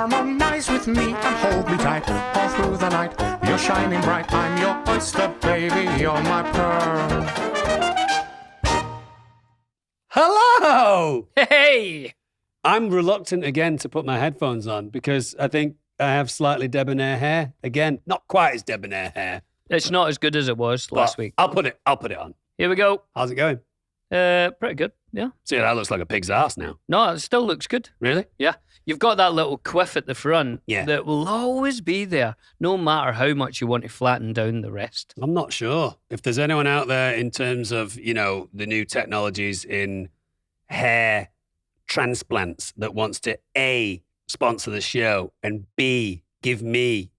Harmonize with me and hold me tight all through the night. You're shining bright. I'm your oyster, baby. You're my pearl. Hello! Hey! I'm reluctant again to put my headphones on because I think I have slightly debonair hair. Again, not quite as debonair hair. It's not as good as it was last week. I'll put it on. Here we go. How's it going? Pretty good, yeah. See, that looks like a pig's ass now. No, it still looks good. Really? Yeah. You've got that little quiff at the front Yeah. that will always be there, no matter how much you want to flatten down the rest. I'm not sure. If there's anyone out there in terms of, the new technologies in hair transplants that wants to A, sponsor the show, and B, give me,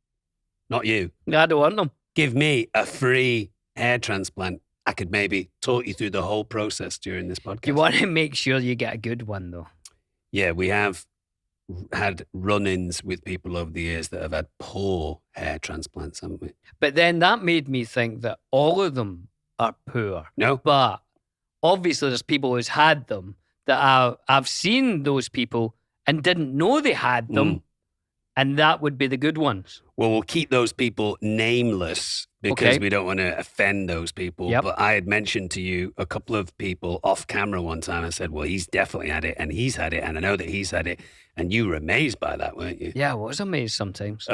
not you, I don't want them. give me a free hair transplant, I could maybe talk you through the whole process during this podcast. You want to make sure you get a good one, though. Yeah, we have had run-ins with people over the years that have had poor hair transplants, haven't we? But then that made me think that all of them are poor. No? But obviously there's people who's had them that I've seen those people and didn't know they had them. And that would be the good ones. Well, we'll keep those people nameless because we don't want to offend those people. Yep. But I had mentioned to you a couple of people off camera one time. I said, well, he's definitely had it and he's had it and I know that he's had it. And you were amazed by that, weren't you? Yeah, I was amazed sometimes.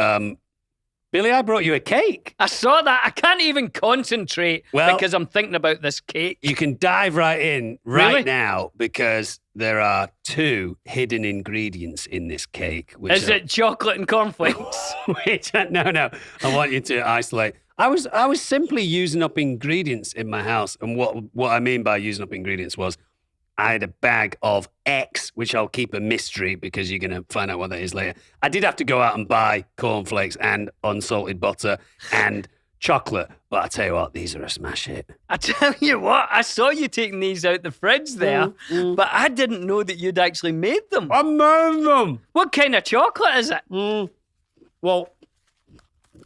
Billy, I brought you a cake. I saw that. I can't even concentrate because I'm thinking about this cake. You can dive right in right Really? now because there are 2 hidden ingredients in this cake. Which Is it chocolate and cornflakes? No. I want you to isolate. I was simply using up ingredients in my house. And what I mean by using up ingredients was I had a bag of X, which I'll keep a mystery because you're going to find out what that is later. I did have to go out and buy cornflakes and unsalted butter and chocolate. But I tell you what, these are a smash hit. I tell you what, I saw you taking these out the fridge there, but I didn't know that you'd actually made them. I made them. What kind of chocolate is it? Well,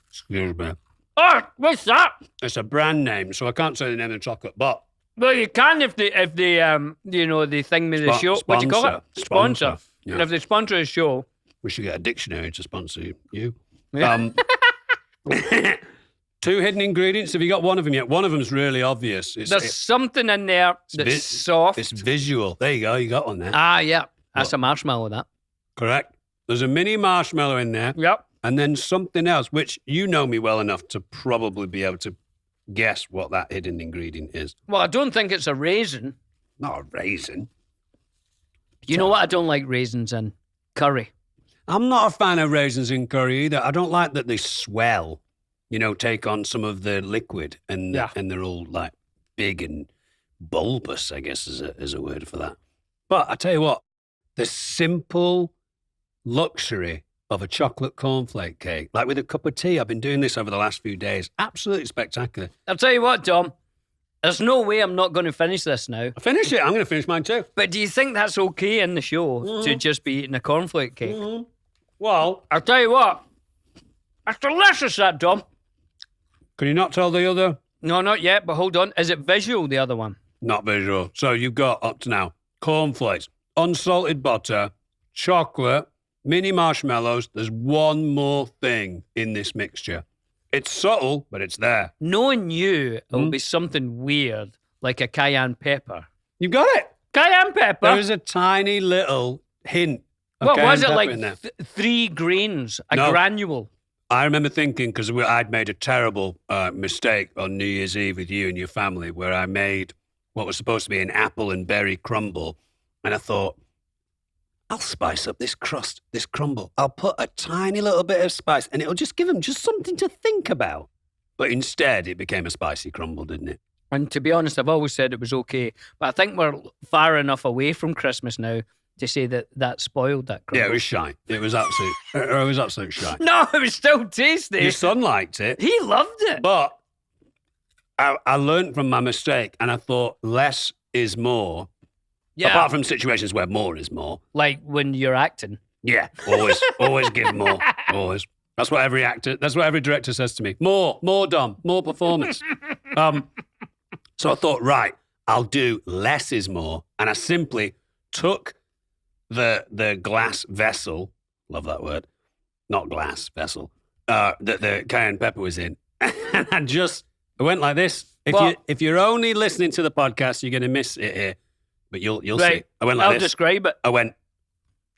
excuse me. Oh, what's that? It's a brand name, so I can't say the name of the chocolate, but Well, you can if they thing me the show. What do you call it? Sponsor. Yeah. And if they sponsor a show. We should get a dictionary to sponsor you. Yeah. 2 hidden ingredients. Have you got one of them yet? One of them's really obvious. There's something in there that's soft. It's visual. There you go. You got one there. Yeah. That's a marshmallow, that. Correct. There's a mini marshmallow in there. Yep. And then something else, which you know me well enough to probably be able to guess what that hidden ingredient is. Well, I don't think it's a raisin. Not a raisin. You know what I don't like raisins in? Curry. I'm not a fan of raisins in curry either. I don't like that they swell, take on some of the liquid and they're all like big and bulbous, I guess is a word for that. But I tell you what, the simple luxury of a chocolate cornflake cake, like with a cup of tea, I've been doing this over the last few days, absolutely spectacular. I'll tell you what, Tom, there's no way I'm not going to finish this now. Finish it. I'm going to finish mine too. But do you think that's okay in the show to just be eating a cornflake cake? Well, I'll tell you what, that's delicious, that, Tom. can you not tell the other? No, not yet, but hold on. Is it visual, the other one? Not visual. So you've got up to now cornflakes, unsalted butter, chocolate, mini marshmallows. There's one more thing in this mixture. It's subtle, but it's there. Knowing you, it'll be something weird, like a cayenne pepper. You got it. Cayenne pepper? There is a tiny little hint of What cayenne was it, pepper like in there. 3 grains, a No. granule? I remember thinking, because I'd made a terrible mistake on New Year's Eve with you and your family, where I made what was supposed to be an apple and berry crumble. And I thought, I'll spice up this crust, this crumble. I'll put a tiny little bit of spice and it'll just give them just something to think about. But instead, it became a spicy crumble, didn't it? And to be honest, I've always said it was okay. But I think we're far enough away from Christmas now to say that spoiled that crumble. Yeah, it was shy. It was absolute shy. No, it was still tasty. Your son liked it. He loved it. But I learned from my mistake and I thought less is more. Yeah. Apart from situations where more is more. Like when you're acting. Yeah, always give more. Always. That's what every director says to me. More, Dom, more performance. So I thought, right, I'll do less is more. And I simply took the glass vessel, love that word, not glass vessel, that the cayenne pepper was in. And I went like this. If you're only listening to the podcast, you're going to miss it here. But you'll see. I went like I'll this. describe it. I went.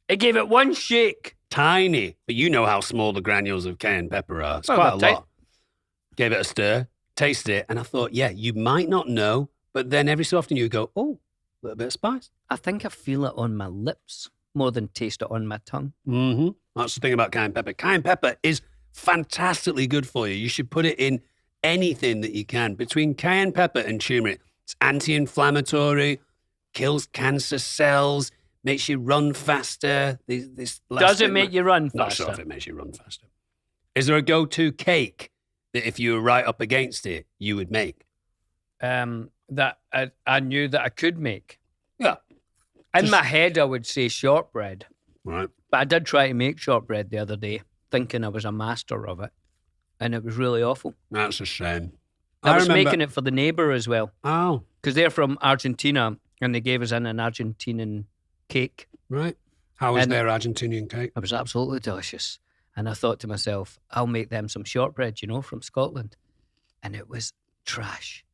It gave it one shake. Tiny. But you know how small the granules of cayenne pepper are. It's quite a lot. Gave it a stir, tasted it, and I thought, yeah, you might not know, but then every so often you go, oh, a little bit of spice. I think I feel it on my lips more than taste it on my tongue. Mm-hmm. That's the thing about cayenne pepper. Cayenne pepper is fantastically good for you. You should put it in anything that you can. Between cayenne pepper and turmeric, it's anti-inflammatory, kills cancer cells, makes you run faster. Does it make you run faster? Not sure if it makes you run faster. Is there a go-to cake that if you were right up against it, you would make? That I knew that I could make. Yeah. In my head, I would say shortbread. Right. But I did try to make shortbread the other day, thinking I was a master of it. And it was really awful. That's a shame. I was making it for the neighbour as well. Oh. Because they're from Argentina, and they gave us an Argentinian cake. Right. How was their Argentinian cake? It was absolutely delicious. And I thought to myself, I'll make them some shortbread, from Scotland. And it was trash.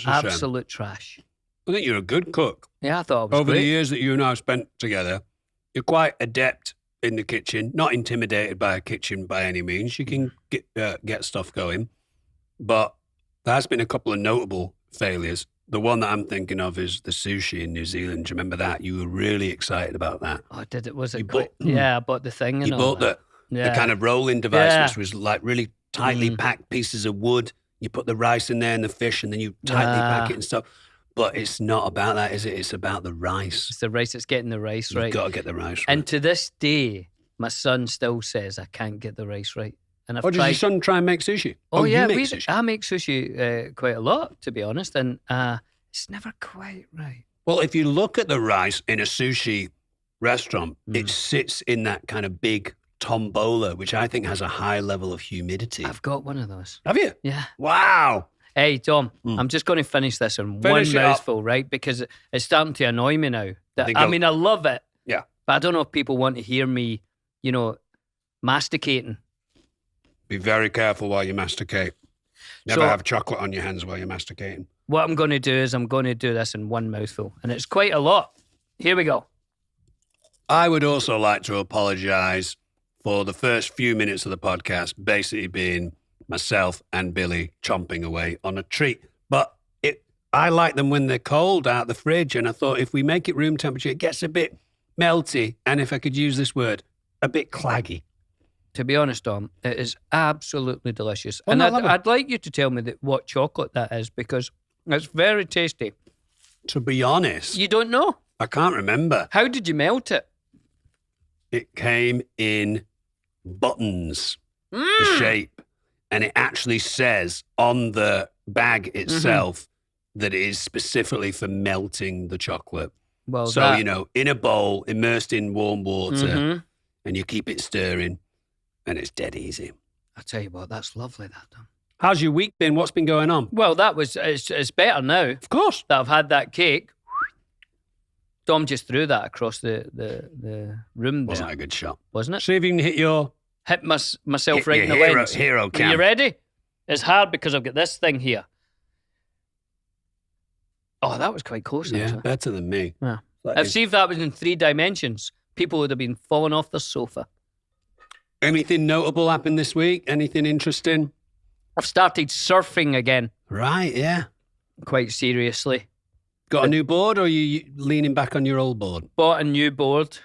Absolute trash. I think you're a good cook. Yeah, I thought it was Over great. the years that you and I have spent together, you're quite adept in the kitchen, not intimidated by a kitchen by any means. You can get stuff going. But there has been a couple of notable failures. The one that I'm thinking of is the sushi in New Zealand. Do you remember that? You were really excited about that. Oh, did it? Was it great? Yeah, I bought the thing. You bought the kind of rolling device, which was like really tightly packed pieces of wood. You put the rice in there and the fish, and then you tightly pack it and stuff. But it's not about that, is it? It's about the rice. It's the rice. It's getting the rice right. You've got to get the rice right. And to this day, my son still says I can't get the rice right. And I've does your son try and make sushi? Oh yeah, you make sushi? I make sushi quite a lot, to be honest, and it's never quite right. Well, if you look at the rice in a sushi restaurant, it sits in that kind of big tombola, which I think has a high level of humidity. I've got one of those. Have you? Yeah. Wow. Hey, Tom, I'm just going to finish this in one mouthful, right? Because it's starting to annoy me now. I mean, I love it. Yeah. But I don't know if people want to hear me, masticating. Be very careful while you masticate. Never have chocolate on your hands while you're masticating. What I'm going to do is I'm going to do this in one mouthful. And it's quite a lot. Here we go. I would also like to apologise for the first few minutes of the podcast basically being myself and Billy chomping away on a treat. But I like them when they're cold out the fridge. And I thought if we make it room temperature, it gets a bit melty. And if I could use this word, a bit claggy. To be honest, Tom, it is absolutely delicious. Oh, and no, I'd like you to tell me what chocolate that is because it's very tasty. To be honest, you don't know? I can't remember. How did you melt it? It came in buttons, the shape. And it actually says on the bag itself that it is specifically for melting the chocolate. Well, so, in a bowl, immersed in warm water, and you keep it stirring, and it's dead easy. I'll tell you what, that's lovely, that, Tom. How's your week been? What's been going on? Well, it's better now. Of course. That I've had that cake. Tom just threw that across the room there. Wasn't a good shot. Wasn't it? See if you can hit myself right in the lens. Hero cam. Are you ready? It's hard because I've got this thing here. Oh, that was quite close. Yeah, actually. better than me. Yeah. See if that was in 3 dimensions, people would have been falling off the sofa. Anything notable happened this week? Anything interesting? I've started surfing again. Right, yeah. Quite seriously. Got a new board, or are you leaning back on your old board? Bought a new board.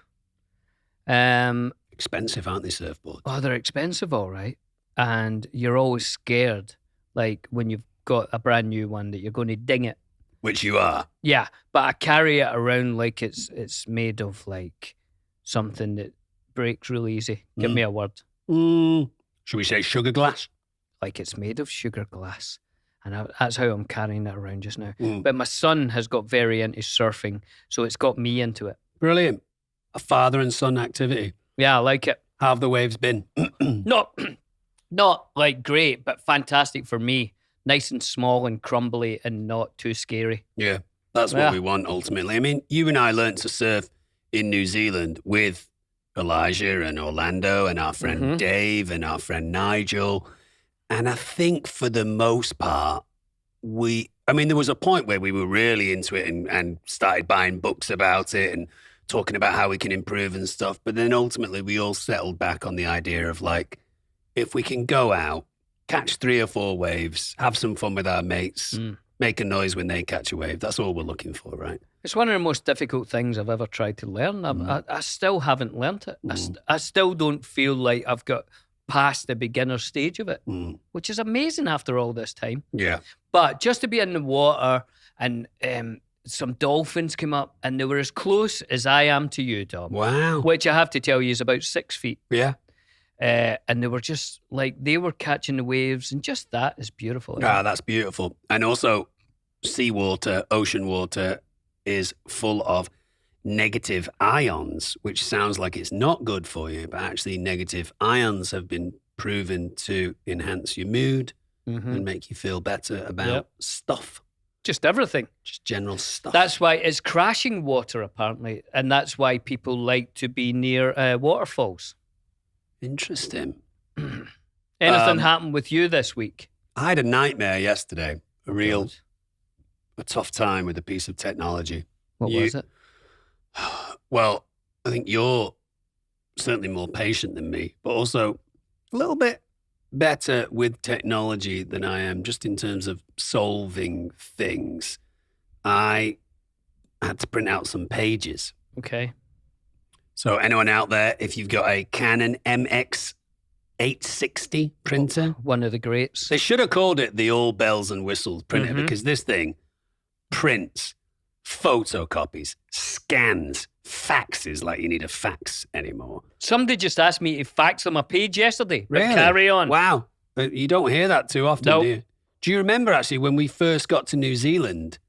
Expensive, aren't they, surfboards? Oh, they're expensive, all right. And you're always scared, like when you've got a brand new one, that you're going to ding it. Which you are. Yeah, but I carry it around like it's made of like something that breaks real easy. Give me a word. Should we say sugar glass? Like it's made of sugar glass. And that's how I'm carrying it around just now. But my son has got very into surfing, so it's got me into it. Brilliant. A father and son activity. Yeah, I like it. How have the waves been? Not like great, but fantastic for me. Nice and small and crumbly and not too scary. Yeah, that's what we want ultimately. I mean, you and I learned to surf in New Zealand with Elijah and Orlando and our friend Dave and our friend Nigel. And I think for the most part, there was a point where we were really into it and started buying books about it and talking about how we can improve and stuff. But then ultimately we all settled back on the idea of like, if we can go out, catch 3 or 4 waves, have some fun with our mates, make a noise when they catch a wave. That's all we're looking for, right? It's one of the most difficult things I've ever tried to learn. I still haven't learnt it. I still don't feel like I've got past the beginner stage of it, which is amazing after all this time. Yeah. But just to be in the water and some dolphins came up and they were as close as I am to you, Dom. Wow. Which I have to tell you is about 6 feet. Yeah. And they were just like, they were catching the waves, and just that is beautiful. That's beautiful. And also, seawater, ocean water is full of negative ions, which sounds like it's not good for you, but actually negative ions have been proven to enhance your mood and make you feel better about stuff. Just everything. Just general stuff. That's why it's crashing water, apparently. And that's why people like to be near waterfalls. Interesting. Anything happened with you this week? I had a nightmare yesterday. A tough time with a piece of technology. What was it? Well, I think you're certainly more patient than me, but also a little bit better with technology than I am, just in terms of solving things. I had to print out some pages. Okay. So anyone out there, if you've got a Canon MX 860 printer. One of the greats. They should have called it the all bells and whistles printer because this thing prints, photocopies, scans, faxes like you need a fax anymore. Somebody just asked me to fax them a page yesterday. Really? Carry on. Wow. You don't hear that too often, Nope. do you? Do you remember actually when we first got to New Zealand,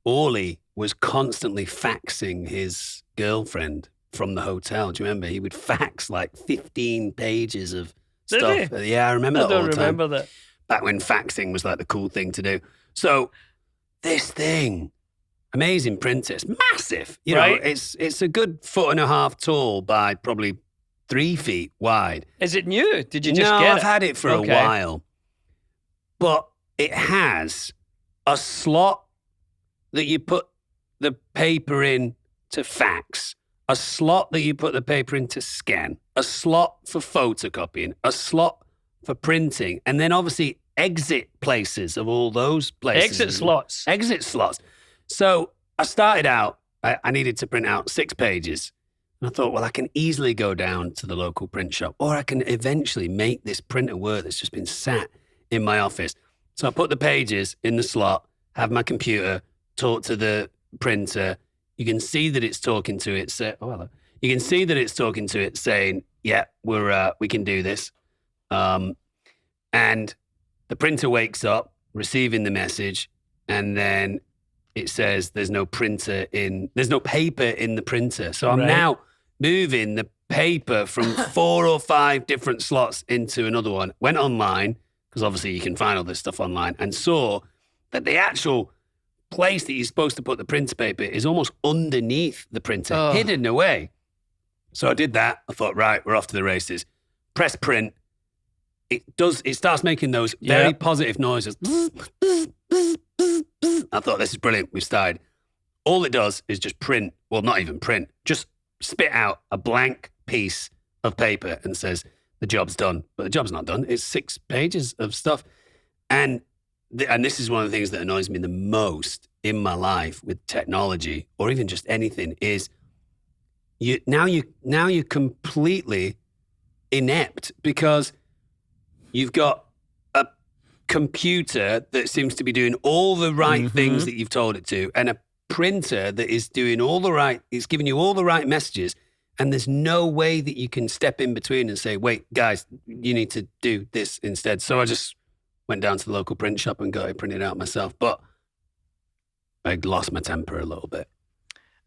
Orly was constantly faxing his girlfriend from the hotel. Do you remember? He would fax like 15 pages of Did stuff. he? Yeah, I remember that all the time. I don't remember that. Back when faxing was like the cool thing to do. So this thing, amazing printer. It's massive. You know, it's a good 1.5 feet tall by probably 3 feet wide. Is it new? Did you just no, get it? I've had it for a while. But it has a slot that you put the paper in to fax, a slot that you put the paper in to scan, a slot for photocopying, a slot for printing, and then obviously exit places of all those places. Exit slots. So I started out, I needed to print out 6 pages. And I thought, well, I can easily go down to the local print shop, or I can eventually make this printer work that's just been sat in my office. So I put the pages in the slot, have my computer, talk to the printer. You can see that it's talking to it. Hello. You can see that it's talking to it saying, yeah, we can do this. And the printer wakes up, receiving the message, and then it says there's no paper in the printer. So I'm now moving the paper from 4 or 5 different slots into another one. Went online, because obviously you can find all this stuff online, and saw that the actual place that you're supposed to put the printer paper is almost underneath the printer, hidden away. So I did that. I thought, right, we're off to the races. Press print. It starts making those very positive noises. I thought, this is brilliant. We've started. All it does is just print. Well, not even print. Just spit out a blank piece of paper and says, the job's done. But the job's not done. It's 6 pages of stuff. And this is one of the things that annoys me the most in my life with technology, or even just anything, is you're completely inept because you've got a computer that seems to be doing all the right things that you've told it to, and a printer that is doing it's giving you all the right messages, and there's no way that you can step in between and say, wait, guys, you need to do this instead. So I just went down to the local print shop and got it printed out myself. But I lost my temper a little bit.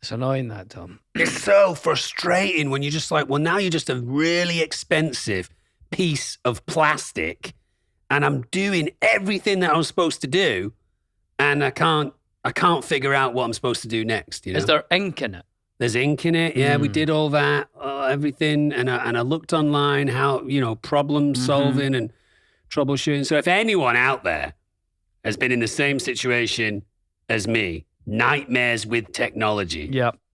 It's annoying that, Tom. It's so frustrating when you're just like, well, now you're just a really expensive piece of plastic and I'm doing everything that I was supposed to do and I can't figure out what I'm supposed to do next. You know? Is there ink in it? There's ink in it. Yeah, we did all that, everything. And I looked online how, problem solving and troubleshooting. So if anyone out there has been in the same situation as me, nightmares with technology,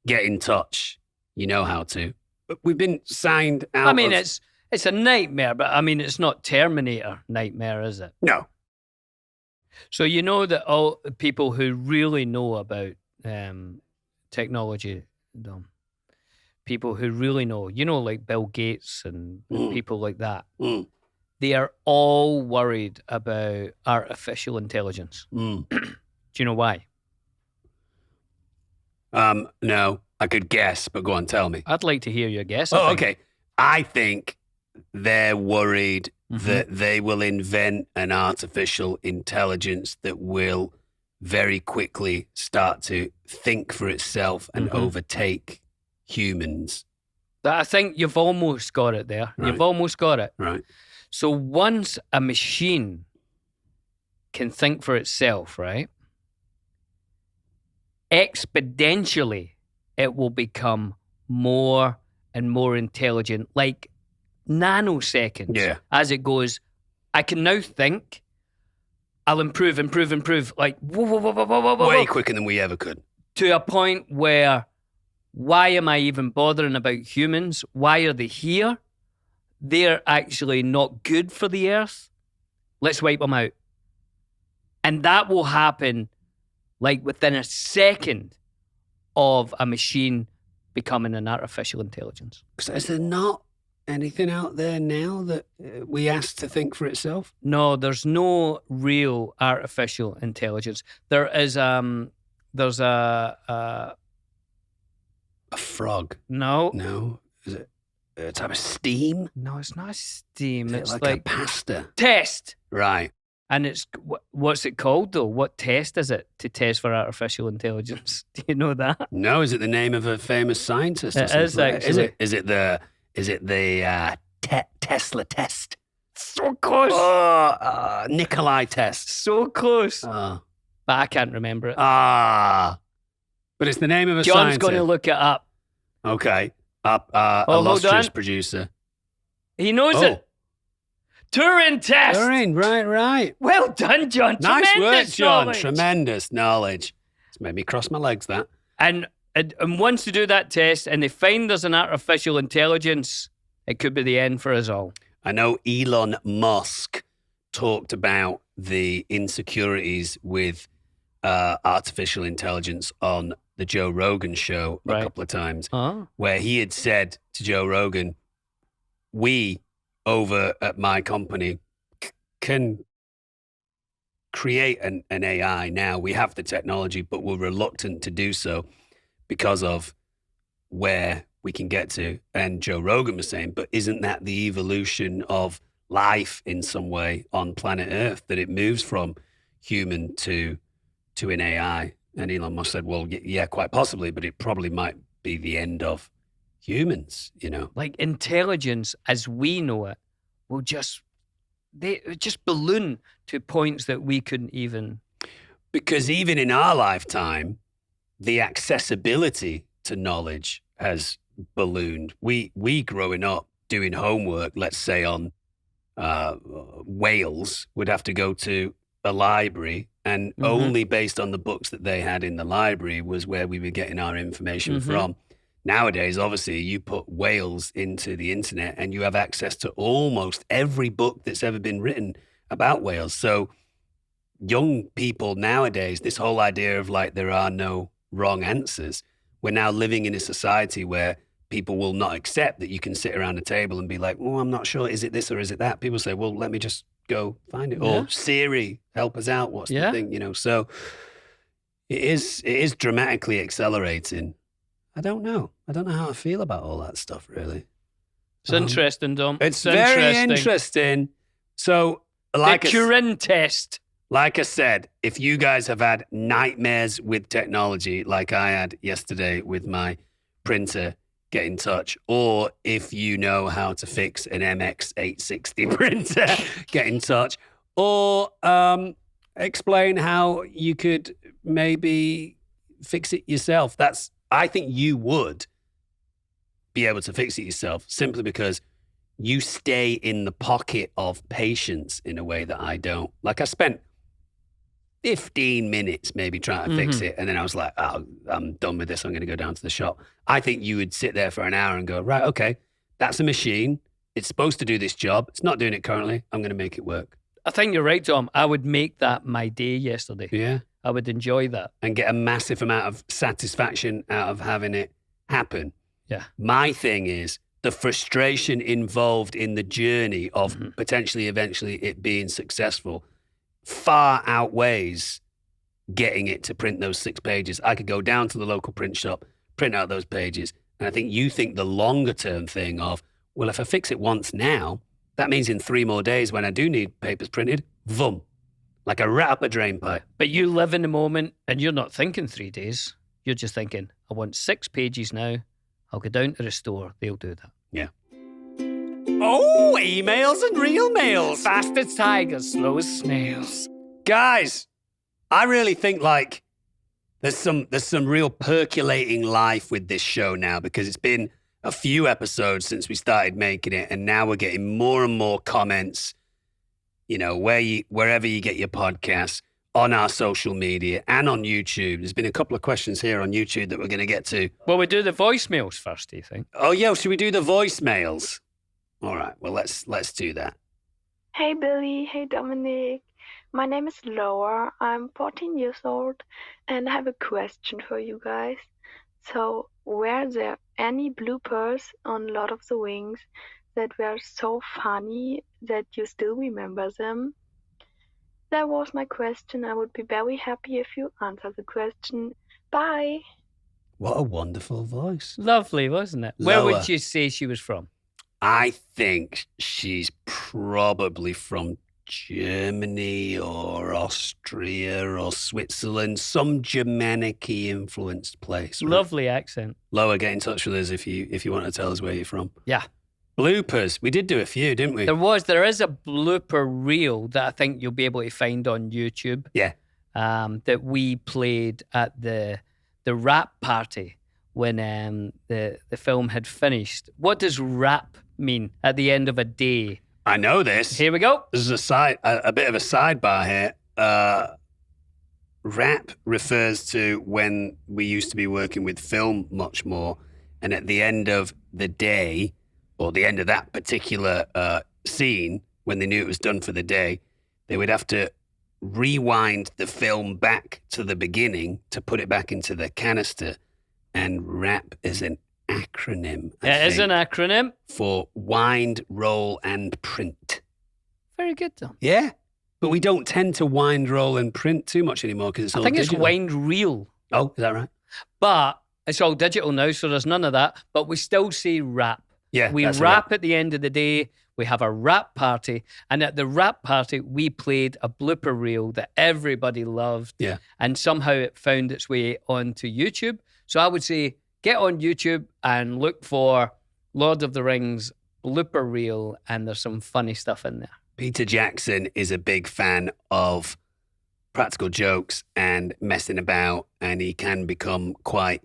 get in touch. You know how to. But we've been signed out. I mean, it's a nightmare, but I mean, it's not Terminator nightmare, is it? No. So you know that all people who really know about technology, people who really know, like Bill Gates and people like that, they are all worried about artificial intelligence. Do you know why? No, I could guess, but go on, tell me. I'd like to hear your guess. Okay. I think they're worried that they will invent an artificial intelligence that will very quickly start to think for itself and overtake humans. I think you've almost got it there. Right. You've almost got it. Right. So once a machine can think for itself, right, exponentially, it will become more and more intelligent, like nanoseconds as it goes. I can now think. I'll improve, like way quicker than we ever could. To a point where, why am I even bothering about humans? Why are they here? They're actually not good for the earth. Let's wipe them out. And that will happen like within a second of a machine becoming an artificial intelligence. So is there not anything out there now that we ask to think for itself? No, there's no real artificial intelligence. There is there's a frog. No. Is it a type of steam? No, it's not steam. It's like a pasta. Test. Right. And it's what's it called though? What test is it to test for artificial intelligence? Do you know that? No, is it the name of a famous scientist? It is actually. Is it the Tesla test? So close. Nikolai test. So close. But I can't remember it. But it's the name of a John's scientist. going to look it up. Okay. Illustrious producer. He knows it. Turing test. Turing, right. Well done, John. Nice work, John. Knowledge. Tremendous knowledge. It's made me cross my legs, that. And once they do that test and they find there's an artificial intelligence, it could be the end for us all. I know Elon Musk talked about the insecurities with artificial intelligence on the Joe Rogan show a couple of times, where he had said to Joe Rogan, we over at my company can create an AI now. We have the technology, but we're reluctant to do so because of where we can get to. And Joe Rogan was saying, but isn't that the evolution of life in some way on planet Earth, that it moves from human to an AI? And Elon Musk said, well, yeah, quite possibly, but it probably might be the end of humans, Like intelligence as we know it will just balloon to points that we couldn't even. Because even in our lifetime, the accessibility to knowledge has ballooned. We growing up doing homework, let's say on whales, would have to go to a library, and only based on the books that they had in the library was where we were getting our information from. Nowadays, obviously, you put whales into the internet and you have access to almost every book that's ever been written about whales. So young people nowadays, this whole idea of like there are no wrong answers, we're now living in a society where people will not accept that you can sit around a table and be like, oh, I'm not sure, is it this or is it that? People say, well, let me just go find it. Or Siri, help us out. What's the thing? So it is dramatically accelerating. I don't know how I feel about all that stuff, really. It's interesting, Dom. It's very interesting. So, like the Turing test. Like I said, if you guys have had nightmares with technology, like I had yesterday with my printer, get in touch. Or if you know how to fix an MX860 printer, get in touch. Or explain how you could maybe fix it yourself. I think you would be able to fix it yourself simply because you stay in the pocket of patience in a way that I don't. Like I spent 15 minutes maybe trying to fix it. And then I was like, oh, I'm done with this. I'm going to go down to the shop. I think you would sit there for an hour and go, right, okay, that's a machine. It's supposed to do this job. It's not doing it currently. I'm going to make it work. I think you're right, Tom. I would make that my day yesterday. Yeah. I would enjoy that. And get a massive amount of satisfaction out of having it happen. Yeah. My thing is the frustration involved in the journey of potentially eventually it being successful far outweighs getting it to print those 6 pages. I could go down to the local print shop, print out those pages. And I think you think the longer term thing of, well, if I fix it once now, that means in 3 more days when I do need papers printed, vroom, like a rat up a drain pipe. But you live in the moment and you're not thinking 3 days. You're just thinking, I want 6 pages now. I'll go down to the store. They'll do that. Yeah. Oh, emails and real mails. Fast as tigers, slow as snails. Guys, I really think like there's some real percolating life with this show now because it's been a few episodes since we started making it, and now we're getting more and more comments, you know, wherever you get your podcasts, on our social media and on YouTube. There's been a couple of questions here on YouTube that we're going to get to. Well, we do the voicemails first, do you think? Oh, yeah, should we do the voicemails? All right, well, let's do that. Hey, Billy. Hey, Dominic. My name is Laura. I'm 14 years old, and I have a question for you guys. So, were there any bloopers on Lord of the Rings that were so funny that you still remember them? That was my question. I would be very happy if you answer the question. Bye. What a wonderful voice. Lovely, wasn't it? Where would you say she was from? I think she's probably from Germany or Austria or Switzerland, some Germanic-y influenced place. Right? Lovely accent. Lower, get in touch with us if you want to tell us where you're from. Yeah. Bloopers. We did do a few, didn't we? There is a blooper reel that I think you'll be able to find on YouTube. Yeah. That we played at the rap party when the film had finished. What does rap mean at the end of a day? I know this. Here we go. This is a bit of a sidebar here. Rap refers to when we used to be working with film much more, and at the end of the day, or the end of that particular scene, when they knew it was done for the day, they would have to rewind the film back to the beginning to put it back into the canister. And RAP is an acronym. It is an acronym. For wind, roll, and print. Very good, Tom. Yeah. But we don't tend to wind, roll, and print too much anymore because it's all digital. It's wind reel. Oh, is that right? But it's all digital now, so there's none of that. But we still say rap. Yeah, we rap at the end of the day. We have a rap party. And at the rap party, we played a blooper reel that everybody loved. Yeah. And somehow it found its way onto YouTube. So I would say get on YouTube and look for Lord of the Rings blooper reel, and there's some funny stuff in there. Peter Jackson is a big fan of practical jokes and messing about, and he can become quite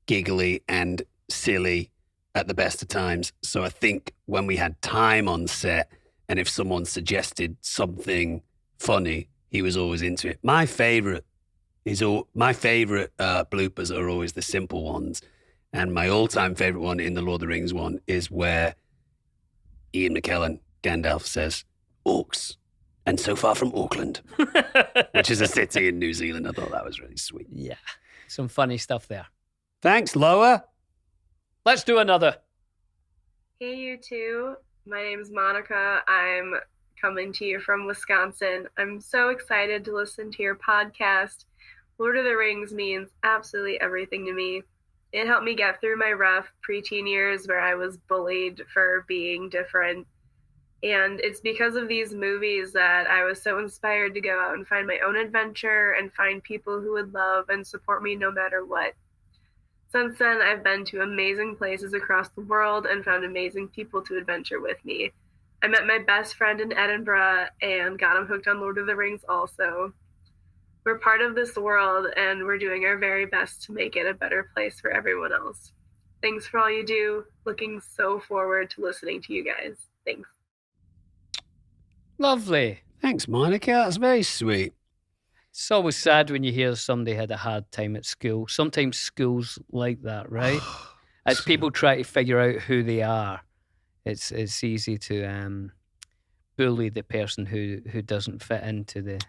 giggly and silly at the best of times. So I think when we had time on set, and if someone suggested something funny, he was always into it. My favorite bloopers are always the simple ones. And my all-time favorite one in the Lord of the Rings one is where Ian McKellen, Gandalf, says, "Orcs, and so far from Auckland," which is a city in New Zealand. I thought that was really sweet. Yeah, some funny stuff there. Thanks, Loa. Let's do another. Hey, you two. My name's Monica. I'm coming to you from Wisconsin. I'm so excited to listen to your podcast. Lord of the Rings means absolutely everything to me. It helped me get through my rough preteen years where I was bullied for being different. And it's because of these movies that I was so inspired to go out and find my own adventure and find people who would love and support me no matter what. Since then, I've been to amazing places across the world and found amazing people to adventure with me. I met my best friend in Edinburgh and got him hooked on Lord of the Rings also. we're part of this world and we're doing our very best to make it a better place for everyone else. Thanks for all you do. Looking so forward to listening to you guys. Thanks. Lovely. Thanks, Monica. That's very sweet. It's always sad when you hear somebody had a hard time at school. Sometimes school's like that, right? As people try to figure out who they are, it's easy to bully the person who doesn't fit into the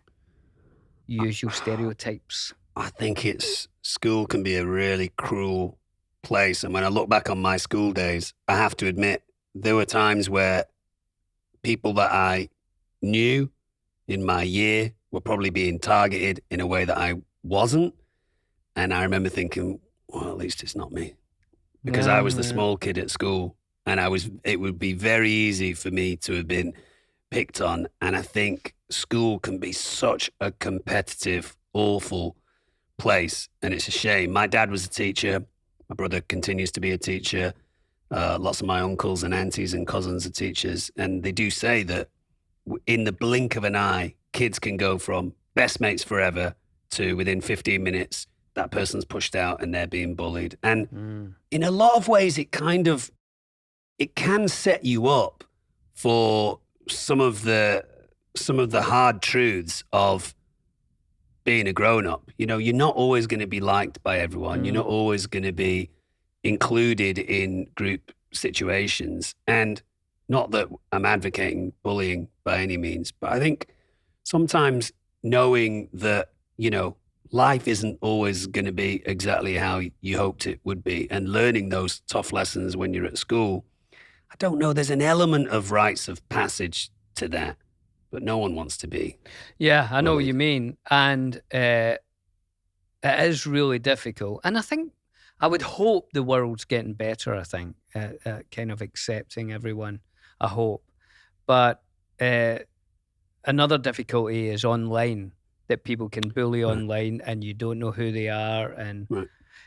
usual stereotypes. I think school can be a really cruel place. And when I look back on my school days, I have to admit there were times where people that I knew in my year were probably being targeted in a way that I wasn't. And I remember thinking, well, at least it's not me. Because I was the small kid at school, and it would be very easy for me to have been picked on. And I think school can be such a competitive, awful place. And it's a shame. My dad was a teacher. My brother continues to be a teacher. Lots of my uncles and aunties and cousins are teachers. And they do say that in the blink of an eye, kids can go from best mates forever to within 15 minutes, that person's pushed out and they're being bullied. And in a lot of ways, it can set you up for some of the hard truths of being a grown-up. You know, you're not always going to be liked by everyone. You're not always going to be included in group situations. And not that I'm advocating bullying by any means, but I think sometimes knowing that, you know, life isn't always going to be exactly how you hoped it would be, and learning those tough lessons when you're at school, I don't know, there's an element of rites of passage to that, but no one wants to be. Yeah, I know what you mean. And it is really difficult. And I would hope the world's getting better, I think, at kind of accepting everyone, I hope. But another difficulty is online, that people can bully online and you don't know who they are. And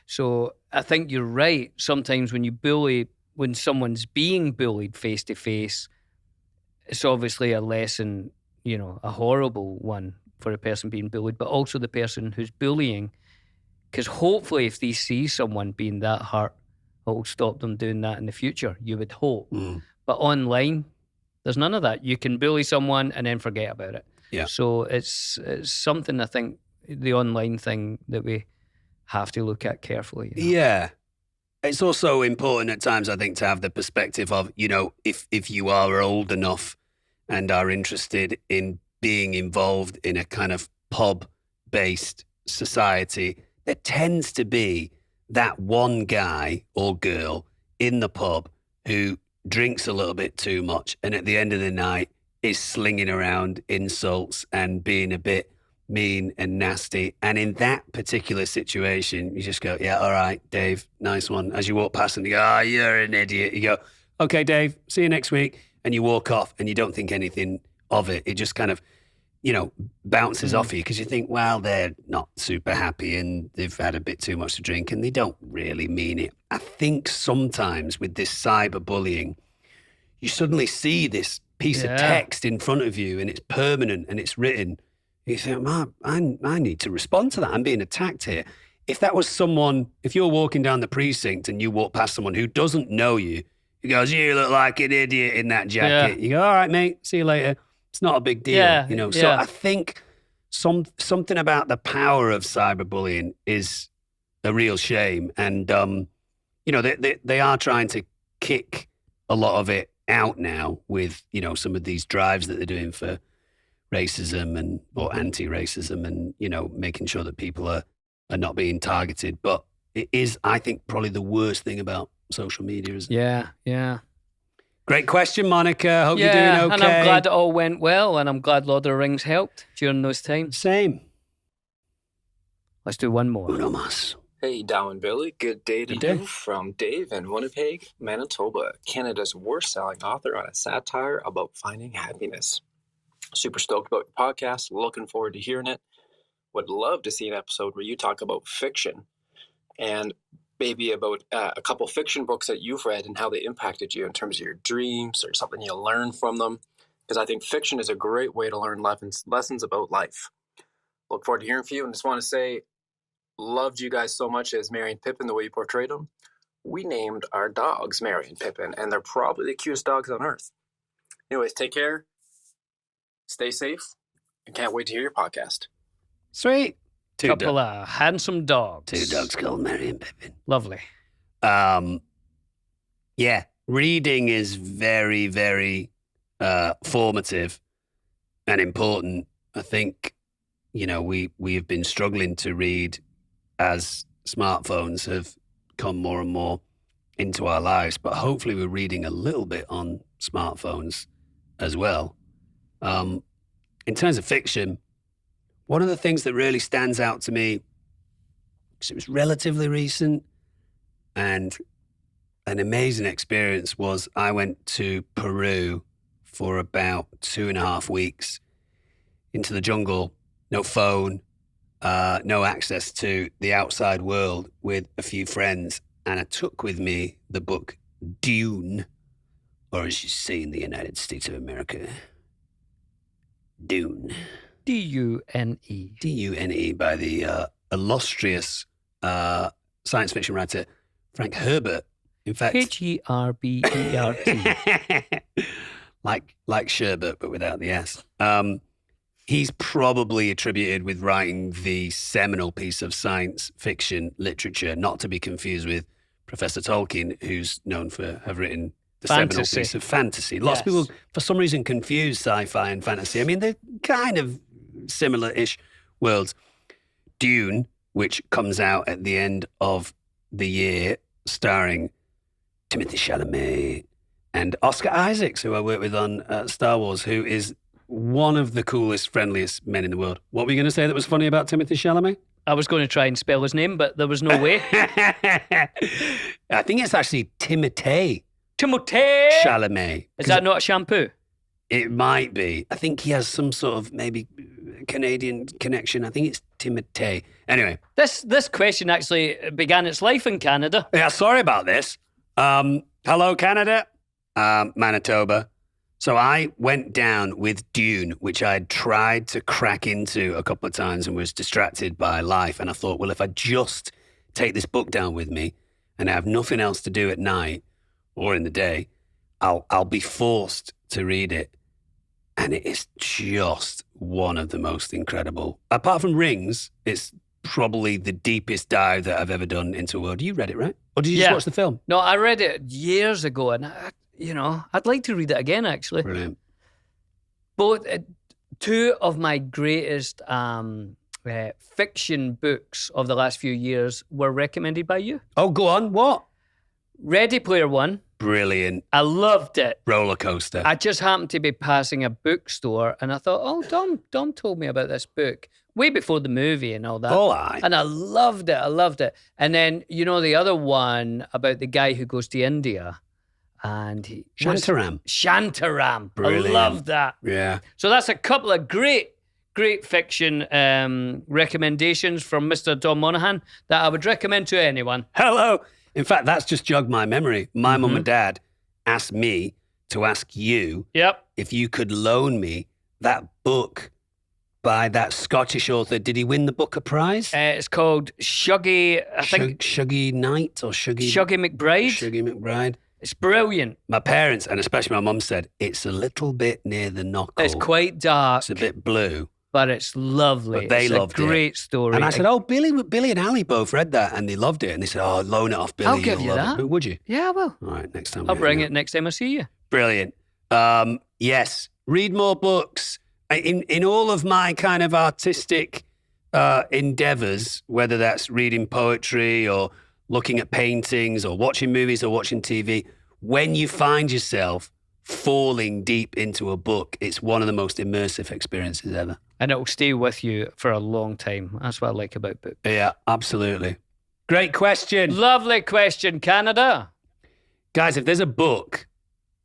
so I think you're right. Sometimes when someone's being bullied face to face, it's obviously a lesson, you know, a horrible one for a person being bullied, but also the person who's bullying. Because hopefully if they see someone being that hurt, it will stop them doing that in the future, you would hope. But online, there's none of that. You can bully someone and then forget about it. Yeah. So it's something, I think, the online thing that we have to look at carefully. You know? Yeah. It's also important at times, I think, to have the perspective of, you know, if you are old enough and are interested in being involved in a kind of pub-based society, there tends to be that one guy or girl in the pub who drinks a little bit too much and at the end of the night is slinging around insults and being a bit mean and nasty. And in that particular situation, you just go, yeah, all right, Dave, nice one. As you walk past them, you go, oh, you're an idiot. You go, okay, Dave, see you next week. And you walk off and you don't think anything of it. It just kind of, you know, bounces off you because you think, well, they're not super happy and they've had a bit too much to drink and they don't really mean it. I think sometimes with this cyberbullying, you suddenly see this piece of text in front of you and it's permanent and it's written. You think, man, I need to respond to that. I'm being attacked here. If that was someone, if you're walking down the precinct and you walk past someone who doesn't know you, he goes, you look like an idiot in that jacket. You go, all right, mate, see you later. It's not a big deal, you know. So I think something about the power of cyberbullying is a real shame. And, you know, they are trying to kick a lot of it out now with, you know, some of these drives that they're doing for racism or anti-racism and, you know, making sure that people are not being targeted. But it is, I think, probably the worst thing about social media, isn't it? Yeah. Great question, Monica. Hope you're doing okay. And I'm glad it all went well, and I'm glad Lord of the Rings helped during those times. Same. Let's do one more. Uno más. Hey, Dom and Billy. Good day to you from Dave in Winnipeg, Manitoba, Canada's worst-selling author on a satire about finding happiness. Super stoked about your podcast. Looking forward to hearing it. Would love to see an episode where you talk about fiction and maybe about a couple fiction books that you've read and how they impacted you in terms of your dreams or something you learned from them. Because I think fiction is a great way to learn lessons about life. Look forward to hearing from you. And just want to say, loved you guys so much as Merry and Pippin, the way you portrayed them. We named our dogs Merry and Pippin, and they're probably the cutest dogs on earth. Anyways, take care. Stay safe. And can't wait to hear your podcast. Sweet. Couple of handsome dogs. 2 dogs called Merry and Pippin. Lovely. Yeah, reading is very, very formative and important. I think, we have been struggling to read as smartphones have come more and more into our lives, but hopefully we're reading a little bit on smartphones as well. In terms of fiction, one of the things that really stands out to me, because it was relatively recent and an amazing experience, was I went to Peru for about 2.5 weeks into the jungle, no phone, no access to the outside world, with a few friends. And I took with me the book Dune, or as you say in the United States of America, Dune. D-U-N-E. D-U-N-E, by the illustrious science fiction writer Frank Herbert. In fact, H-E-R-B-E-R-T. like Sherbert, but without the S. He's probably attributed with writing the seminal piece of science fiction literature, not to be confused with Professor Tolkien, who's known for have written the seminal piece of fantasy. Lots of people, for some reason, confuse sci-fi and fantasy. I mean, they're kind of similar-ish worlds. Dune, which comes out at the end of the year, starring Timothée Chalamet and Oscar Isaacs, who I work with on Star Wars, who is one of the coolest, friendliest men in the world. What were you going to say that was funny about Timothée Chalamet? I was going to try and spell his name, but there was no way. I think it's actually Timothée Chalamet. Is that not a shampoo? It might be. I think he has some sort of maybe Canadian connection. I think it's Timothée. Anyway. This question actually began its life in Canada. Yeah, sorry about this. Hello, Canada. Manitoba. So I went down with Dune, which I'd tried to crack into a couple of times and was distracted by life. And I thought, well, if I just take this book down with me and I have nothing else to do at night or in the day, I'll be forced to read it. And it is just one of the most incredible. Apart from Rings, it's probably the deepest dive that I've ever done into a world. You read it, right? Or did you just watch the film? No, I read it years ago, and I'd like to read it again, actually. Brilliant. Both two of my greatest fiction books of the last few years were recommended by you. Oh, go on. What? Ready Player One. Brilliant. I loved it. Roller coaster. I just happened to be passing a bookstore, and I thought, oh, Dom told me about this book way before the movie and all that. Oh, aye. And I loved it. And then, the other one about the guy who goes to India. And Shantaram. Brilliant. I love that. Yeah. So that's a couple of great fiction recommendations from Mr. Dom Monaghan that I would recommend to anyone. Hello. In fact, that's just jogged my memory. My mum and dad asked me to ask you if you could loan me that book by that Scottish author. Did he win the Booker Prize? It's called Shuggy, I think. Shuggy Knight or Shuggy McBride. Shuggy McBride. It's brilliant. My parents, and especially my mum, said it's a little bit near the knuckle. It's quite dark. It's a bit blue. But it's lovely. But they loved it. It's a great story. And I said, Billy and Ali both read that and they loved it. And they said, loan it off Billy. I'll give you that. But would you? Yeah, I will. All right, next time. I'll bring it next time I see you. Brilliant. Yes, read more books. In all of my kind of artistic endeavors, whether that's reading poetry or looking at paintings or watching movies or watching TV, when you find yourself falling deep into a book, it's one of the most immersive experiences ever. And it'll stay with you for a long time. That's what I like about books. Yeah, absolutely. Great question. Lovely question, Canada. Guys, if there's a book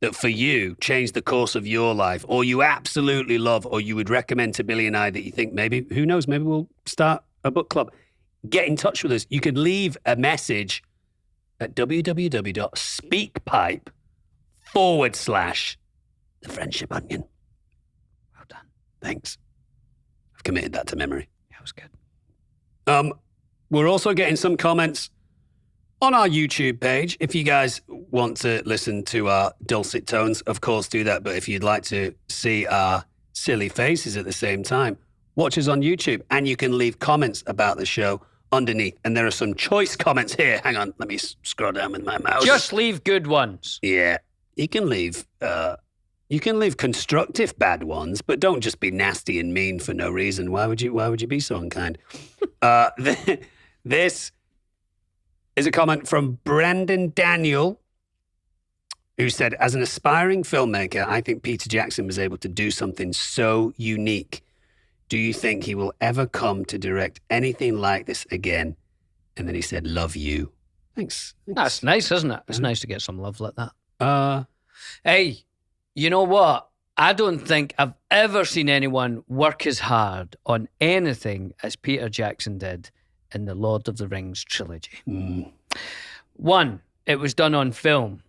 that for you changed the course of your life, or you absolutely love, or you would recommend to Billy and I that you think maybe, who knows, maybe we'll start a book club, get in touch with us. You could leave a message at www.speakpipe.com/The Friendship Onion. Well done. Thanks. I've committed that to memory. Yeah, was good. We're also getting some comments on our YouTube page. If you guys want to listen to our dulcet tones, of course do that. But if you'd like to see our silly faces at the same time, watch us on YouTube, and you can leave comments about the show underneath. And there are some choice comments here. Hang on, let me scroll down with my mouse. Just leave good ones. Yeah, you can leave constructive bad ones, but don't just be nasty and mean for no reason. Why would you be so unkind? This is a comment from Brandon Daniel, who said, as an aspiring filmmaker, I think Peter Jackson was able to do something so unique. Do you think he will ever come to direct anything like this again? And then he said, love you. Thanks. That's nice, isn't it? It's nice to get some love like that. Hey, you know what? I don't think I've ever seen anyone work as hard on anything as Peter Jackson did in the Lord of the Rings trilogy. One, it was done on film,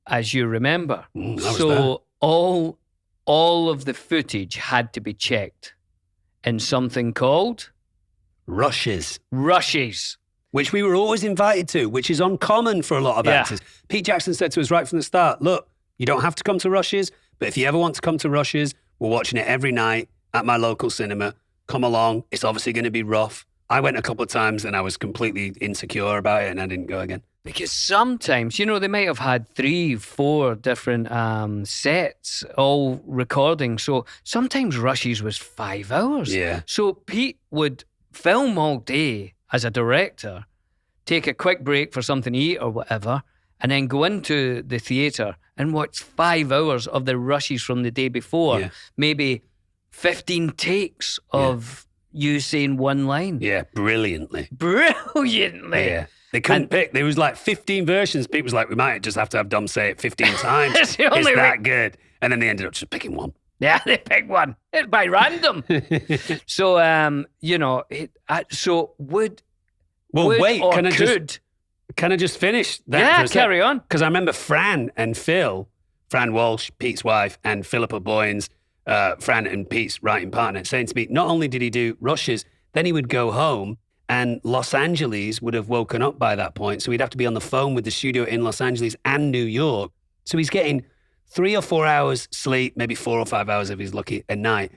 as you remember. So all of the footage had to be checked in something called rushes. Which we were always invited to, which is uncommon for a lot of actors. Pete Jackson said to us right from the start, look, you don't have to come to rushes, but if you ever want to come to rushes, we're watching it every night at my local cinema. Come along. It's obviously going to be rough. I went a couple of times and I was completely insecure about it and I didn't go again. Because sometimes, they might have had 3-4 different sets, all recording. So sometimes rushes was 5 hours. Yeah. So Pete would film all day as a director, take a quick break for something to eat or whatever, and then go into the theatre and watch 5 hours of the rushes from the day before. Yeah. Maybe 15 takes of you saying one line. Yeah, brilliantly. Yeah. They couldn't pick. There was like 15 versions. People was like, we might just have to have Dom say it 15 times. It's that good. And then they ended up just picking one. Yeah, they picked one. It's by random. So, Can I just finish that? Yeah, carry on. Because I remember Fran Walsh, Pete's wife, and Philippa Boyens, Fran and Pete's writing partner, saying to me, not only did he do rushes, then he would go home and Los Angeles would have woken up by that point. So he'd have to be on the phone with the studio in Los Angeles and New York. So he's getting 3 or 4 hours sleep, maybe 4 or 5 hours if he's lucky a night.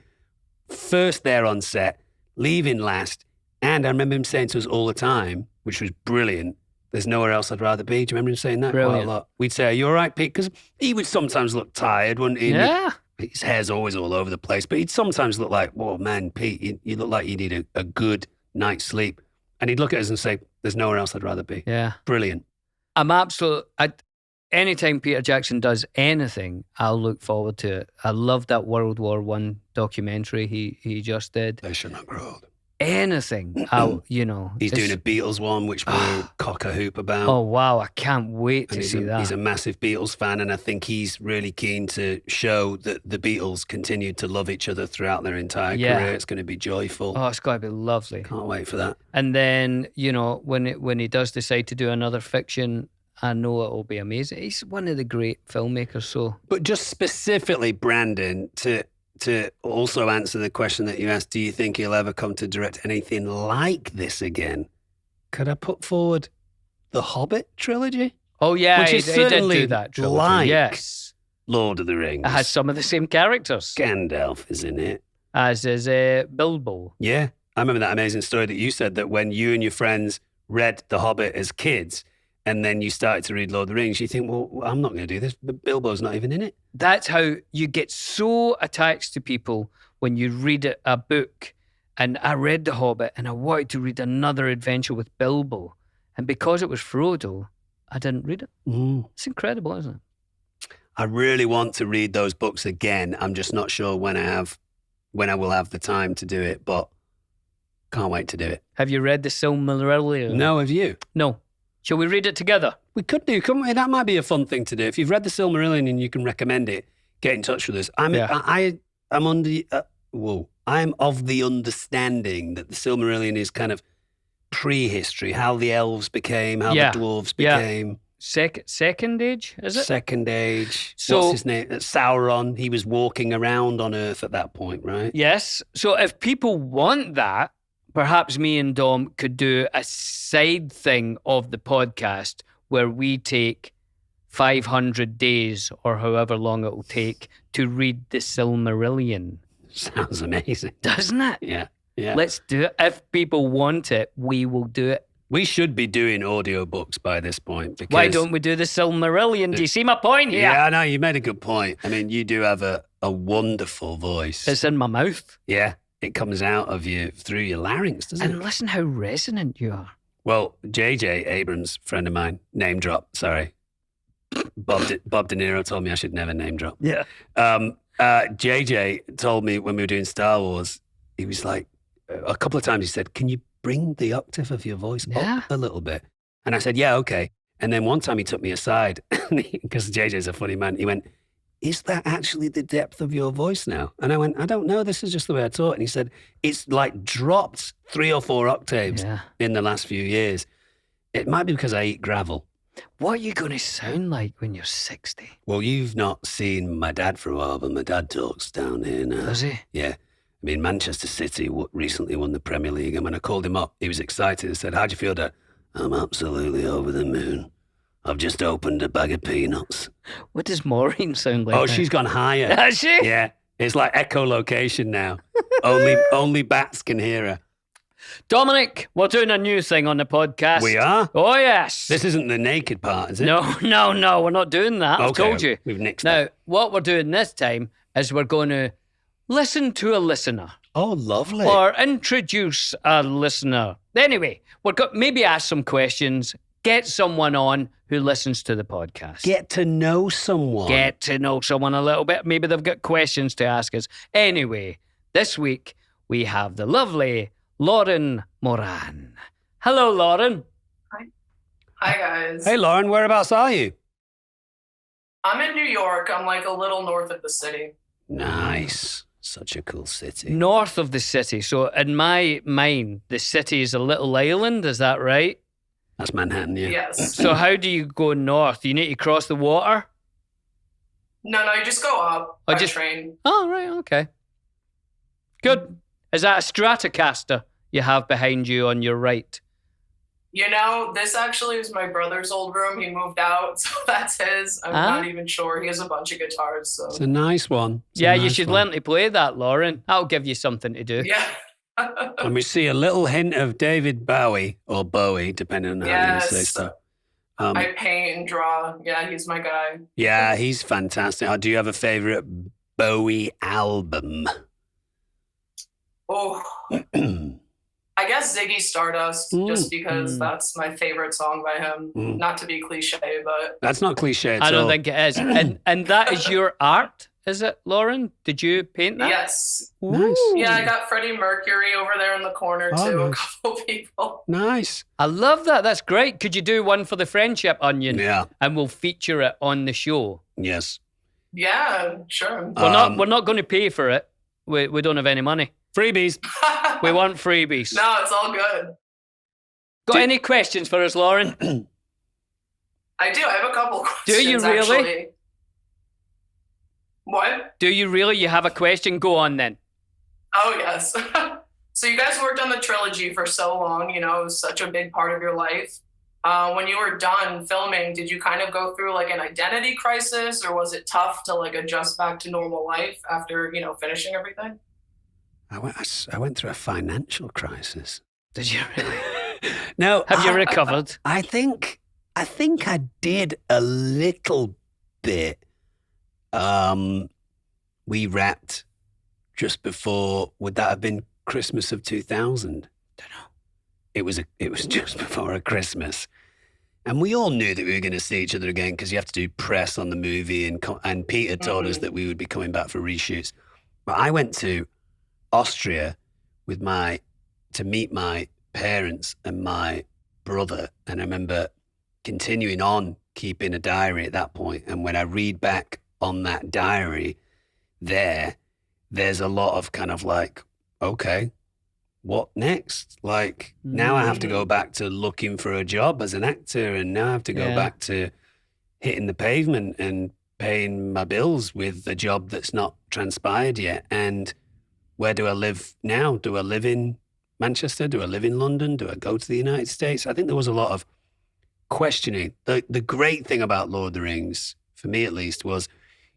First there on set, leaving last. And I remember him saying to us all the time, which was brilliant, there's nowhere else I'd rather be. Do you remember him saying that? Brilliant. Quite a lot. We'd say, are you all right, Pete? Because he would sometimes look tired, wouldn't he? Yeah. His hair's always all over the place. But he'd sometimes look like, whoa, man, Pete, you look like you need a good night's sleep. And he'd look at us and say, there's nowhere else I'd rather be. Yeah. Brilliant. Anytime Peter Jackson does anything, I'll look forward to it. I love that World War I documentary he just did. They should not grow old. Anything, He's doing a Beatles one, which we're cock a hoop about. Oh, wow. I can't wait to see that. He's a massive Beatles fan, and I think he's really keen to show that the Beatles continued to love each other throughout their entire career. It's going to be joyful. Oh, it's going to be lovely. Can't wait for that. And then, when he does decide to do another fiction, I know it'll be amazing. He's one of the great filmmakers, so. But just specifically, Brandon, to also answer the question that you asked, do you think he'll ever come to direct anything like this again? Could I put forward the Hobbit trilogy? Oh, yeah, which is he did do that trilogy. Like yes. Lord of the Rings. It has some of the same characters. Gandalf is in it. As is Bilbo. Yeah. I remember that amazing story that you said that when you and your friends read The Hobbit as kids, and then you started to read Lord of the Rings, you think, well, I'm not going to do this, but Bilbo's not even in it. That's how you get so attached to people when you read a book. And I read The Hobbit and I wanted to read another adventure with Bilbo. And because it was Frodo, I didn't read it. It's incredible, isn't it? I really want to read those books again. I'm just not sure when I will have the time to do it, but can't wait to do it. Have you read the Silmarillion? No, have you? No. Shall we read it together? We could do, couldn't we? That might be a fun thing to do. If you've read the Silmarillion and you can recommend it, get in touch with us. I'm of the understanding that the Silmarillion is kind of prehistory, how the elves became, how the dwarves became. Second age, is it? Second age. So, what's his name? Sauron. He was walking around on Earth at that point, right? Yes. So if people want that, perhaps me and Dom could do a side thing of the podcast where we take 500 days or however long it will take to read the Silmarillion. Sounds amazing. Doesn't it? Yeah. Yeah. Let's do it. If people want it, we will do it. We should be doing audiobooks by this point. Because why don't we do the Silmarillion? Do you see my point here? Yeah, I know. You made a good point. I mean, you do have a wonderful voice. It's in my mouth. Yeah. It comes out of you through your larynx, doesn't it? And listen how resonant you are. Well, JJ Abrams, friend of mine, name drop, sorry. Bob De Niro told me I should never name drop. Yeah. JJ told me when we were doing Star Wars, he was like, a couple of times he said, can you bring the octave of your voice up a little bit? And I said, yeah, okay. And then one time he took me aside, because JJ's a funny man. He went, is that actually the depth of your voice now? And I went, I don't know. This is just the way I talk. And he said, it's like dropped 3 or 4 octaves in the last few years. It might be because I eat gravel. What are you going to sound like when you're 60? Well, you've not seen my dad for a while, but my dad talks down here now. Does he? Yeah. I mean, Manchester City recently won the Premier League, and when I called him up, he was excited and said, how'd you feel, Dad? I'm absolutely over the moon. I've just opened a bag of peanuts. What does Maureen sound like? Oh, now? she's gone higher. Has she? Yeah. It's like echolocation now. only bats can hear her. Dominic, we're doing a new thing on the podcast. We are? Oh, yes. This isn't the naked part, is it? No, we're not doing that. I've told you. We've nixed Now, that. what we're doing this time is we're going to listen to a listener. Oh, lovely. Or introduce a listener. Anyway, we're going maybe ask some questions, get someone on who listens to the podcast. Get to know someone. Get to know someone a little bit. Maybe they've got questions to ask us. Anyway, this week we have the lovely Lauren Moran. Hello, Lauren. Hi, guys. Hey, Lauren, whereabouts are you? I'm in New York. I'm like a little north of the city. Nice. Such a cool city. North of the city. So in my mind, the city is a little island. Is that right? That's Manhattan, yeah. Yes. So how do you go north? You need to cross the water? No, you just go up by train. Oh, right. Okay. Good. Is that a Stratocaster you have behind you on your right? You know, this actually is my brother's old room. He moved out, so that's his. I'm not even sure. He has a bunch of guitars. So it's a nice one. You should learn to play that, Lauren. That'll give you something to do. Yeah. And we see a little hint of David Bowie, or Bowie, depending on how you say stuff. I paint and draw. Yeah, he's my guy. Yeah, he's fantastic. Do you have a favorite Bowie album? Oh, I guess Ziggy Stardust, just because that's my favorite song by him. Not to be cliche, but... That's not cliche at all. I don't think it is. And that is your art, is it, Lauren? Did you paint that? Yes. Nice. Yeah, I got Freddie Mercury over there in the corner, too. Nice. A couple people. Nice. I love that. That's great. Could you do one for the Friendship Onion? Yeah. And we'll feature it on the show. Yes. Yeah, sure. We're not going to pay for it. We don't have any money. Freebies. We want freebies. No, it's all good. Got any questions for us, Lauren? I do. I have a couple questions. Do you really? Actually. What? Do you really? You have a question? Go on then. Oh, yes. So you guys worked on the trilogy for so long. You know, it was such a big part of your life. When you were done filming, did you kind of go through like an identity crisis, or was it tough to like adjust back to normal life after, finishing everything? I went through a financial crisis. Did you really? No. Have you recovered? I think I did a little bit. We wrapped just before. Would that have been Christmas of 2000? Don't know. It was just before a Christmas, and we all knew that we were going to see each other again because you have to do press on the movie, and Peter told us that we would be coming back for reshoots. But I went to Austria to meet my parents and my brother, and I remember continuing on keeping a diary at that point. And when I read back on that diary, there's a lot of kind of like, okay, what next? Like now I have to go back to looking for a job as an actor, and now I have to go back to hitting the pavement and paying my bills with a job that's not transpired yet. And where do I live now? Do I live in Manchester? Do I live in London? Do I go to the United States? I think there was a lot of questioning. The great thing about Lord of the Rings, for me at least, was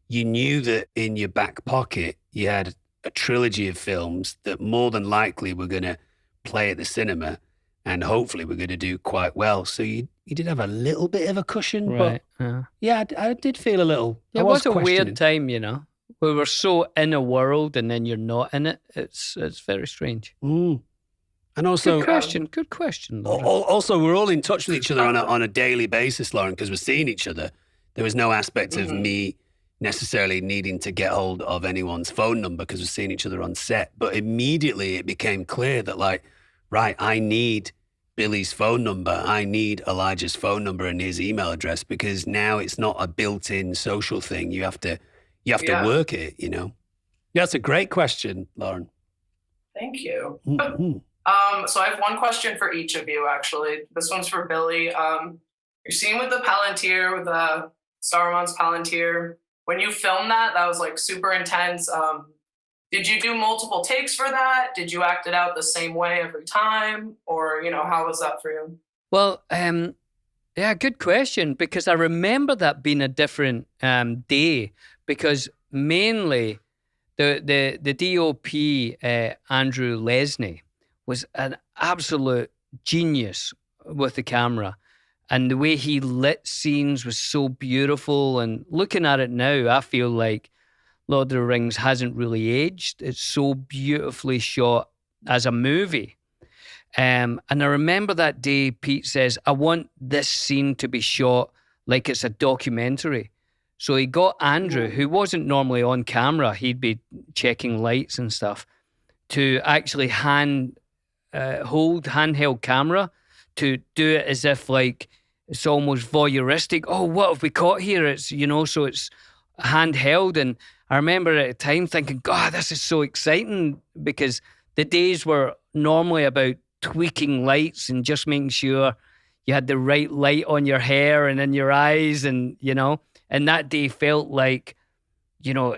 you knew that in your back pocket you had a trilogy of films that more than likely were going to play at the cinema and hopefully were going to do quite well. So you did have a little bit of a cushion, Right. but I did feel a little. It was a weird time, you know. We were so in a world and then you're not in it. It's very strange. Mm. And also, Good question. Lauren. Also, we're all in touch with each other on a daily basis, Lauren, because we're seeing each other. There was no aspect of me necessarily needing to get hold of anyone's phone number because we're seeing each other on set. But immediately it became clear that, like, right, I need Billy's phone number. I need Elijah's phone number and his email address, because now it's not a built-in social thing. You have to work it, you know. Yeah, that's a great question, Lauren. Thank you. Mm-hmm. So I have one question for each of you, actually. This one's for Billy. Your scene with the Palantir, with Saruman's Palantir, when you filmed that was like super intense. Did you do multiple takes for that? Did you act it out the same way every time? Or, you know, how was that for you? Well, yeah, good question, because I remember that being a different day, because mainly the DOP, Andrew Lesney, was an absolute genius with the camera. And the way he lit scenes was so beautiful. And looking at it now, I feel like Lord of the Rings hasn't really aged. It's so beautifully shot as a movie. And I remember that day Pete says, I want this scene to be shot like it's a documentary. So he got Andrew, who wasn't normally on camera, he'd be checking lights and stuff, to actually hold handheld camera, to do it as if like it's almost voyeuristic. Oh, what have we caught here? It's, you know, so it's handheld. And I remember at the time thinking, God, this is so exciting, because the days were normally about tweaking lights and just making sure you had the right light on your hair and in your eyes, and, you know, and that day felt like, you know,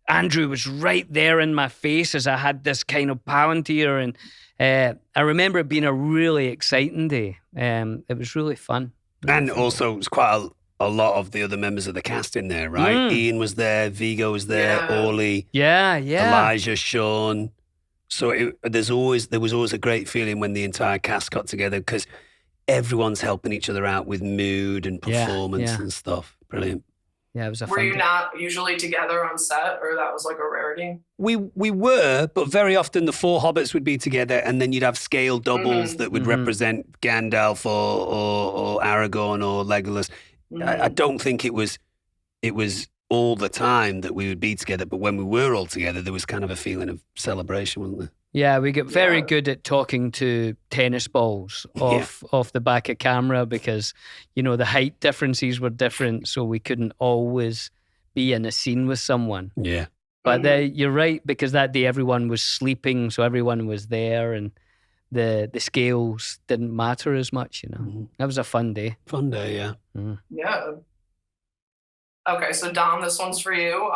Andrew was right there in my face as I had this kind of Palantir, and I remember it being a really exciting day. It was really fun. And also, it was quite a lot of the other members of the cast in there, right? Ian was there, Viggo was there, Orly, Elijah, Sean. So there was always a great feeling when the entire cast got together, because everyone's helping each other out with mood and performance and stuff. Brilliant. Yeah, it was a Were fun you day. not usually together on set, or that was like a rarity? We were, but very often the four hobbits would be together, and then you'd have scale doubles that would represent Gandalf or Aragorn or Legolas. I don't think it was all the time that we would be together, but when we were all together, there was kind of a feeling of celebration, wasn't there? Yeah, we get very good at talking to tennis balls off the back of camera, because, you know, the height differences were different, so we couldn't always be in a scene with someone. Yeah. But you're right, because that day everyone was sleeping, so everyone was there, and the scales didn't matter as much, you know. That was a fun day. Fun day, yeah. Yeah. Okay, so Dom, this one's for you.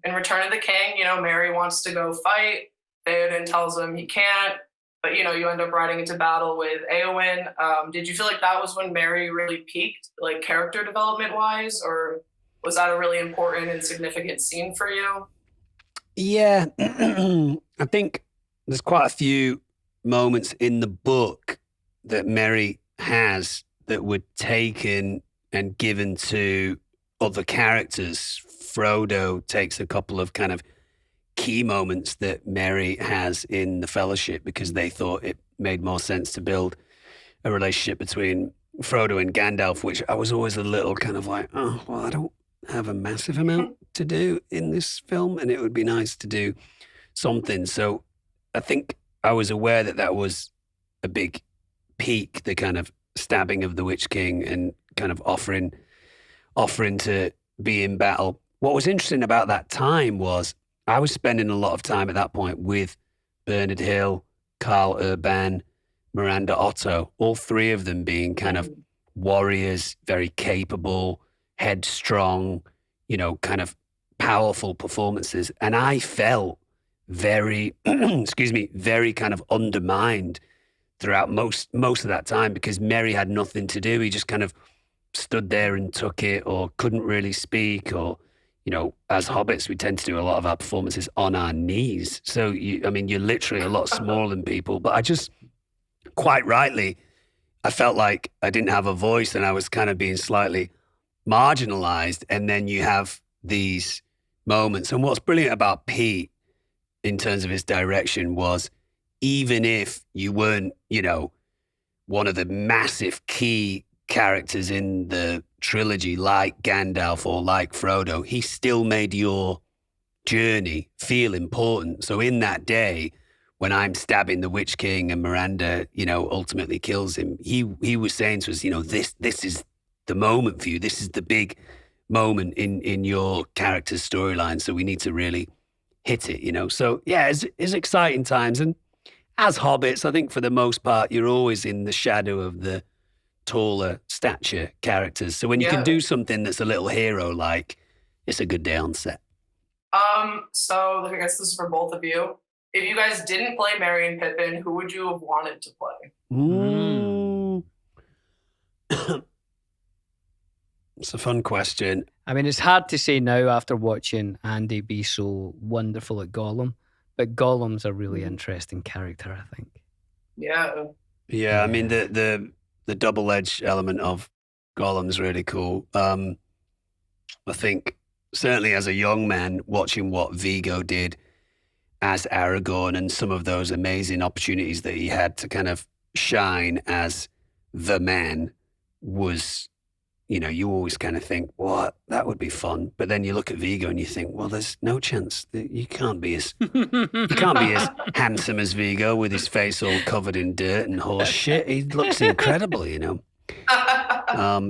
In Return of the King, you know, Merry wants to go fight. Theoden tells him he can't, but, you know, you end up riding into battle with Éowyn. Did you feel like that was when Merry really peaked, like character development wise, or was that a really important and significant scene for you? Yeah, I think there's quite a few moments in the book that Merry has that were taken and given to other characters. Frodo takes a couple of kind of key moments that Merry has in the Fellowship, because they thought it made more sense to build a relationship between Frodo and Gandalf, which I was always a little kind of like, oh, well, I don't have a massive amount to do in this film, and it would be nice to do something. So I think I was aware that was a big peak, the kind of stabbing of the Witch King and kind of offering to be in battle. What was interesting about that time was I was spending a lot of time at that point with Bernard Hill, Carl Urban, Miranda Otto, all three of them being kind of warriors, very capable, headstrong, you know, kind of powerful performances. And I felt very, excuse me, very kind of undermined throughout most of that time because Merry had nothing to do. He just kind of stood there and took it, or couldn't really speak, or, you know, as hobbits, we tend to do a lot of our performances on our knees. So, you're literally a lot smaller than people. But I just, quite rightly, I felt like I didn't have a voice and I was kind of being slightly marginalized. And then you have these moments. And what's brilliant about Pete in terms of his direction was, even if you weren't, you know, one of the massive key characters in the trilogy like Gandalf or like Frodo, he still made your journey feel important. So in that day, when I'm stabbing the Witch King and Miranda, you know, ultimately kills him, he was saying to us, you know, this is the moment for you. This is the big moment in your character's storyline. So we need to really hit it, you know. So yeah, it's exciting times. And as hobbits, I think for the most part, you're always in the shadow of the taller stature characters. So when you can do something that's a little hero-like, it's a good day on set. So I guess this is for both of you. If you guys didn't play Merry and Pippin, who would you have wanted to play? It's a fun question. I mean, it's hard to say now after watching Andy be so wonderful at Gollum, but Gollum's a really interesting character, I think. Yeah, I mean, the double-edged element of Gollum's really cool. I think certainly as a young man, watching what Viggo did as Aragorn and some of those amazing opportunities that he had to kind of shine as the man was, you know, you always kind of think, what, that would be fun. But then you look at Viggo and you think, well, there's no chance that you can't be as handsome as Viggo with his face all covered in dirt and horse shit. He looks incredible, you know.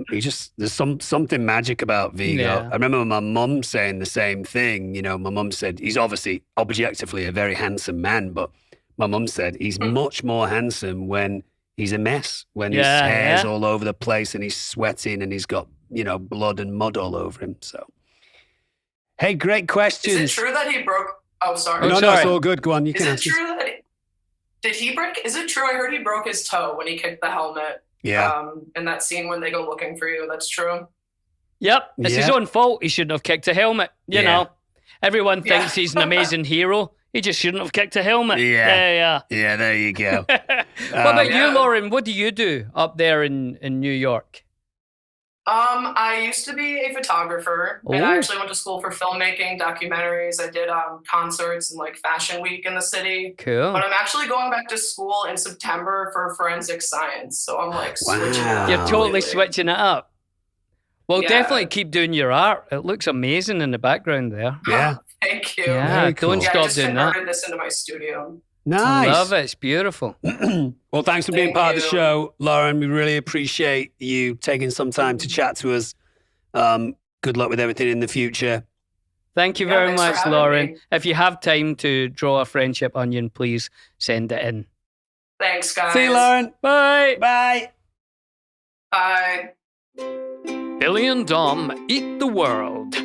There's something magic about Viggo. Yeah. I remember my mum saying the same thing. You know, my mum said he's obviously objectively a very handsome man, but my mum said he's much more handsome when he's a mess, when his hair's all over the place and he's sweating and he's got, you know, blood and mud all over him. So, hey, great questions. Is it true that he broke? Oh, sorry. No, it's all good. Go on. You Is can it true that did he break? Is it true? I heard he broke his toe when he kicked the helmet. Yeah. In that scene when they go looking for you. That's true. Yep. It's his own fault. He shouldn't have kicked a helmet. You know, everyone thinks he's an amazing hero. He just shouldn't have kicked a helmet. Yeah, there you go. What about you, Lauren? What do you do up there in New York? I used to be a photographer, and I actually went to school for filmmaking, documentaries. I did concerts and like Fashion Week in the city. Cool. But I'm actually going back to school in September for forensic science. So I'm like switching it up. You're totally switching it up. Well, definitely keep doing your art. It looks amazing in the background there. Yeah. Thank you. Yeah, don't stop I just doing that. converted this into my studio. Nice. I love it. It's beautiful. Well, thanks for being part of the show, Lauren. We really appreciate you taking some time to chat to us. Good luck with everything in the future. Thank you very much, Lauren. If you have time to draw a friendship onion, please send it in. Thanks, guys. See you, Lauren. Bye. Bye. Bye. Billy and Dom eat the world.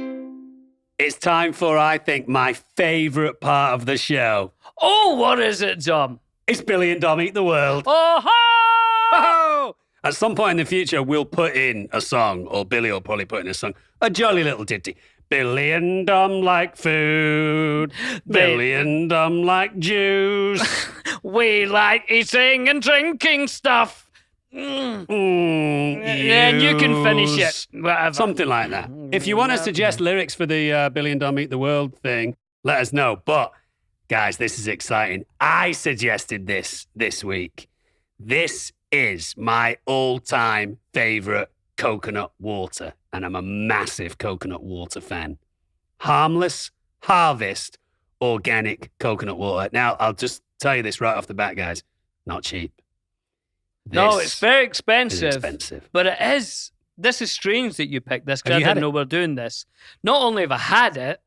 It's time for, I think, my favorite part of the show. Oh, what is it, Dom? It's Billy and Dom Eat the World. Oh! At some point in the future, we'll put in a song, or Billy will probably put in a song, a jolly little ditty. Billy and Dom like food. Billy and Dom like juice. We like eating and drinking stuff. And you can finish it. Whatever. Something like that. If you want to suggest lyrics for the Billy and Dom Eat the World thing, let us know. But, guys, this is exciting. I suggested this week. This is my all-time favorite coconut water, and I'm a massive coconut water fan. Harmless Harvest organic coconut water. Now, I'll just tell you this right off the bat, guys. Not cheap. No, it's very expensive. It's expensive. But it is. This is strange that you picked this because Have you I had didn't know we're doing this. Not only have I had it,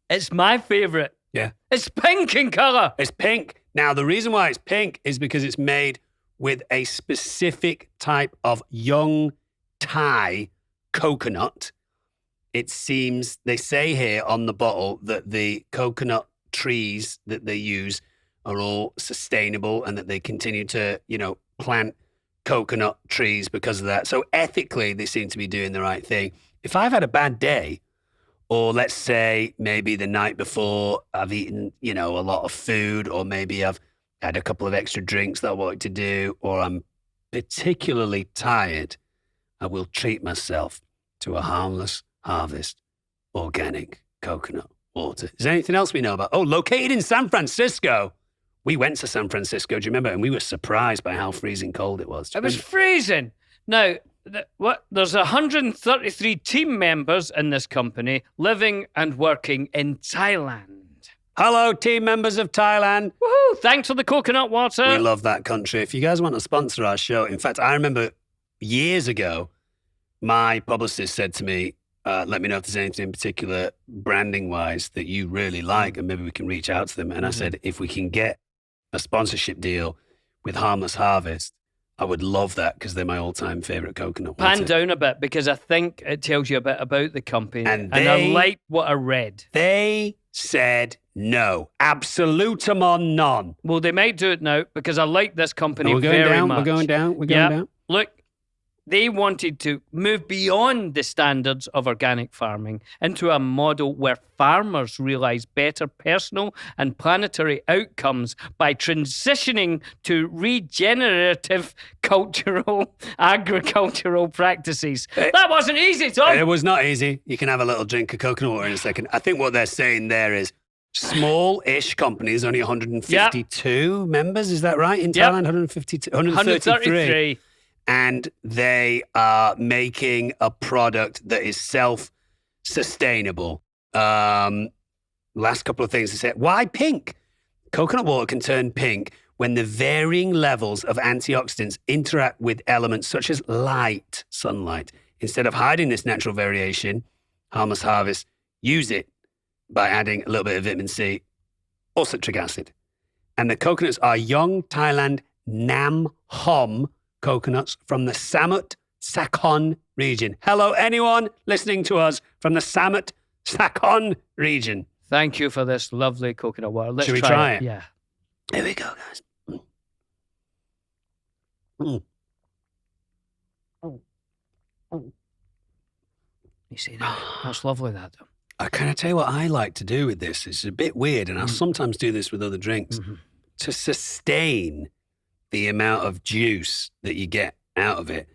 it's my favourite. Yeah. It's pink in colour. It's pink. Now, the reason why it's pink is because it's made with a specific type of young Thai coconut. It seems, they say here on the bottle that the coconut trees that they use are all sustainable and that they continue to, plant coconut trees because of that. So ethically, they seem to be doing the right thing. If I've had a bad day, or let's say maybe the night before I've eaten, a lot of food, or maybe I've had a couple of extra drinks that I wanted to do, or I'm particularly tired, I will treat myself to a Harmless Harvest organic coconut water. Is there anything else we know about? Oh, located in San Francisco. We went to San Francisco, do you remember? And we were surprised by how freezing cold it was. It was freezing. Now, there's 133 team members in this company living and working in Thailand. Hello, team members of Thailand. Woohoo! Thanks for the coconut water. We love that country. If you guys want to sponsor our show, in fact, I remember years ago, my publicist said to me, let me know if there's anything in particular branding-wise that you really like, and maybe we can reach out to them. And I said, if we can get a sponsorship deal with Harmless Harvest, I would love that because they're my all-time favorite coconut water. Pan down a bit because I think it tells you a bit about the company. And I like what I read. They said no. Absolutum on none. Well, they might do it now because I like this company very much. We're going down. Look, they wanted to move beyond the standards of organic farming into a model where farmers realize better personal and planetary outcomes by transitioning to regenerative agricultural practices. That wasn't easy, Tom. It was not easy. You can have a little drink of coconut water in a second. I think what they're saying there is small-ish companies, only 152 members, is that right? In Thailand, 133. And they are making a product that is self-sustainable. Last couple of things they said. Why pink? Coconut water can turn pink when the varying levels of antioxidants interact with elements such as sunlight. Instead of hiding this natural variation, Harmless Harvest use it by adding a little bit of vitamin C or citric acid. And the coconuts are young Thailand Nam Hom coconuts from the Samut Sakhon region. Hello, anyone listening to us from the Samut Sakhon region. Thank you for this lovely coconut water. Let's Should we try it? Yeah. Here we go, guys. You see that? That's lovely, that. Can I tell you what I like to do with this? It's a bit weird, and I sometimes do this with other drinks. To sustain the amount of juice that you get out of it,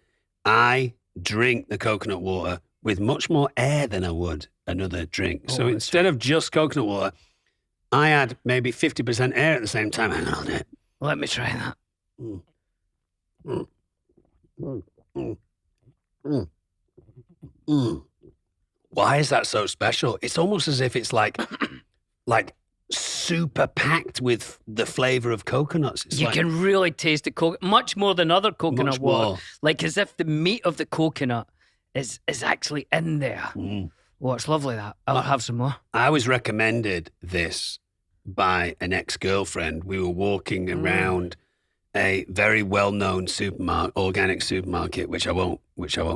I drink the coconut water with much more air than I would another drink. So instead of just coconut water, I add maybe 50% air at the same time. Hang on, I'll do it. Let me try that. Why is that so special? It's almost as if it's like super packed with the flavor of coconuts. It's you can really taste the much more than other coconut water. Like as if the meat of the coconut is actually in there. Oh, it's lovely that. I'll have some more. I was recommended this by an ex-girlfriend. We were walking around a very well-known organic supermarket, which I won't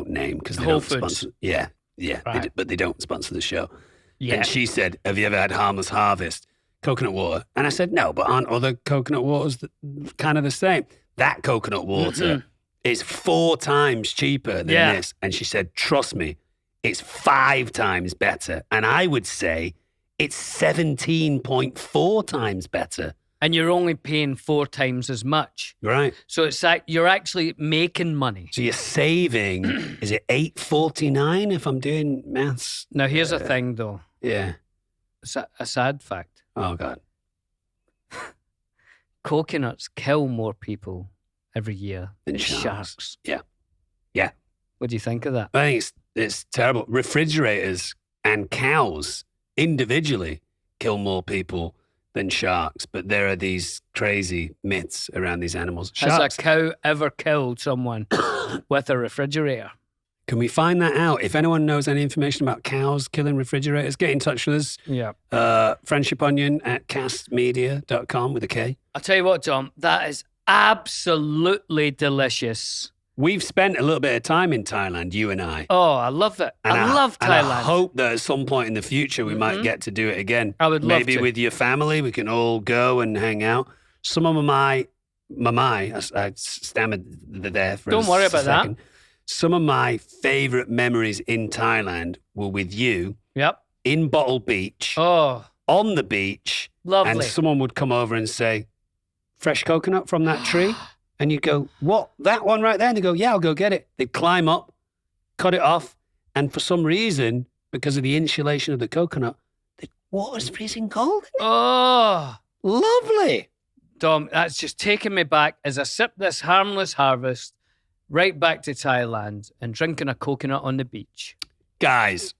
name because they don't sponsor. Yeah, right. But they don't sponsor the show. Yeah. And she said, "Have you ever had Harmless Harvest coconut water?" And I said, "No, but aren't other coconut waters kind of the same?" That coconut water is 4 times cheaper than this. And she said, "Trust me, it's 5 times better." And I would say it's 17.4 times better. And you're only paying 4 times as much. Right. So it's like you're actually making money. So you're saving, is it $8.49 if I'm doing maths? Now, here's a thing, though. Yeah. It's a sad fact. Oh, God. Coconuts kill more people every year than sharks. Yeah. What do you think of that? I think it's terrible. Refrigerators and cows individually kill more people than sharks, but there are these crazy myths around these animals. Has a cow ever killed someone with a refrigerator? Can we find that out? If anyone knows any information about cows killing refrigerators, get in touch with us. Yeah. friendshiponion@castmedia.com with a K. I'll tell you what, Tom, that is absolutely delicious. we've spent a little bit of time in Thailand, you and I. Oh, I love it. And I love Thailand. And I hope that at some point in the future we might get to do it again. I would love Maybe to. with your family, we can all go and hang out. Some of I stammered there for Don't worry a about second. Some of my favorite memories in Thailand were with you. Yep. In Bottle Beach. Oh. On the beach. Lovely. And someone would come over and say, fresh coconut from that tree? And you go, what? That one right there? And they go, yeah, I'll go get it. They'd climb up, cut it off. And for some reason, because of the insulation of the coconut, the water's freezing cold. Oh. Lovely. Dom, that's just taking me back as I sip this harmless harvest right back to Thailand and drinking a coconut on the beach. Guys,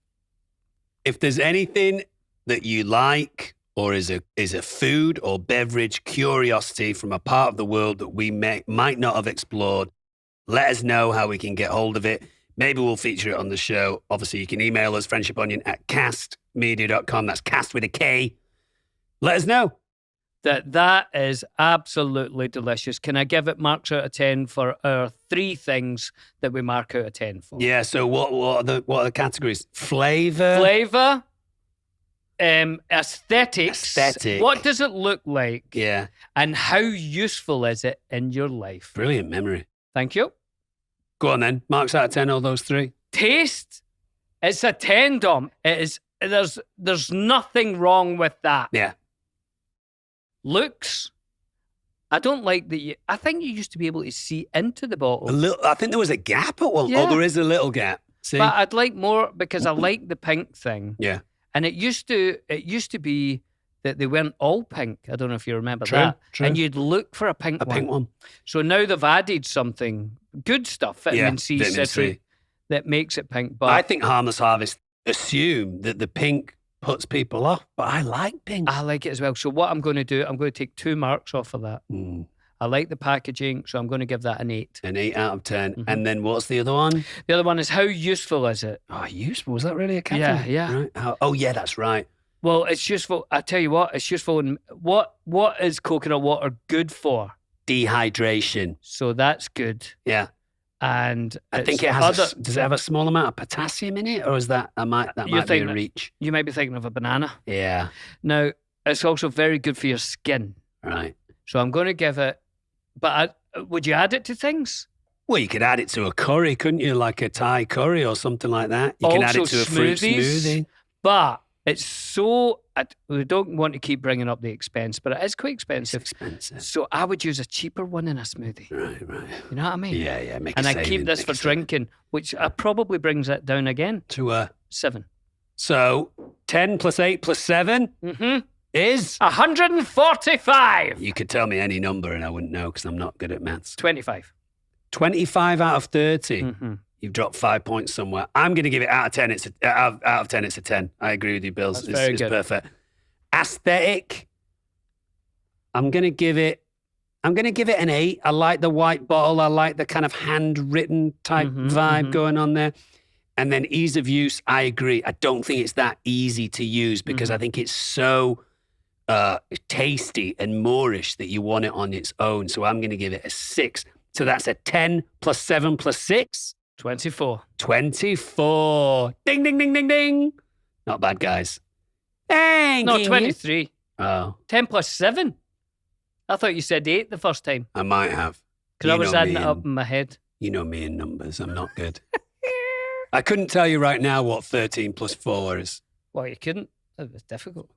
if there's anything that you like or is a food or beverage curiosity from a part of the world that we might not have explored, let us know how we can get hold of it. Maybe we'll feature it on the show. Obviously, you can email us, friendshiponion@castmedia.com. That's cast with a K. Let us know. That is absolutely delicious. Can I give it marks out of 10 for our 3 things that we mark out of 10 for? Yeah, so what are the categories? Flavor? Flavor, aesthetics. Aesthetic. What does it look like? Yeah. And how useful is it in your life? Brilliant memory. Thank you. Go on then. Marks out of 10, all those 3. Taste, it's a 10, Dom. It is. There's nothing wrong with that. Yeah. Looks, I don't like that. I think you used to be able to see into the bottle. I think there was a gap at one. Yeah. Oh, there is a little gap. See? But I'd like more because I like the pink thing. Yeah. And it used to be that they weren't all pink. I don't know if you remember that. True. And you'd look for a pink one. So now they've added something, good stuff, vitamin C, citric, that makes it pink. But I think Harmless Harvest assume that the pink puts people off, but I like pink. I like it as well. So what I'm going to do, I'm going to take 2 marks off of that. I like the packaging, so I'm going to give that an 8. An 8 out of 10. Mm-hmm. And then what's the other one? The other one is how useful is it? Oh, useful? Was that really a category? Yeah. Right. Oh, yeah, that's right. Well, it's useful. I tell you what, it's useful. In, what is coconut water good for? Dehydration. So that's good. Yeah. And I think it has. Does it have a small amount of potassium in it, or is that might be a reach? You might be thinking of a banana. Yeah. Now it's also very good for your skin. Right. So I'm going to give it. But would you add it to things? Well, you could add it to a curry, couldn't you? Like a Thai curry or something like that. You can add it to a fruit smoothie. But it's so. We don't want to keep bringing up the expense, but it is quite expensive. It's expensive. So I would use a cheaper one in a smoothie. Right. You know what I mean? Yeah. And I keep this for drinking, which probably brings it down again to 7. So 10 plus 8 plus 7 is 145. You could tell me any number and I wouldn't know because I'm not good at maths. 25. 25 out of 30. You've dropped 5 points somewhere. I'm going to give it out of 10. Out of 10, it's a 10. I agree with you, Bills. It's perfect. Aesthetic. I'm going to give it an 8. I like the white bottle. I like the kind of handwritten type vibe going on there. And then ease of use, I agree. I don't think it's that easy to use because I think it's so tasty and moreish that you want it on its own. So I'm going to give it a 6. So that's a 10 plus 7 plus 6. 24. 24. Ding, ding, ding, ding, ding. Not bad, guys. Thank you. No, 23. Oh. 10 plus 7? I thought you said 8 the first time. I might have. Because I was adding it up in my head. You know me in numbers. I'm not good. I couldn't tell you right now what 13 plus 4 is. Well, you couldn't. It was difficult.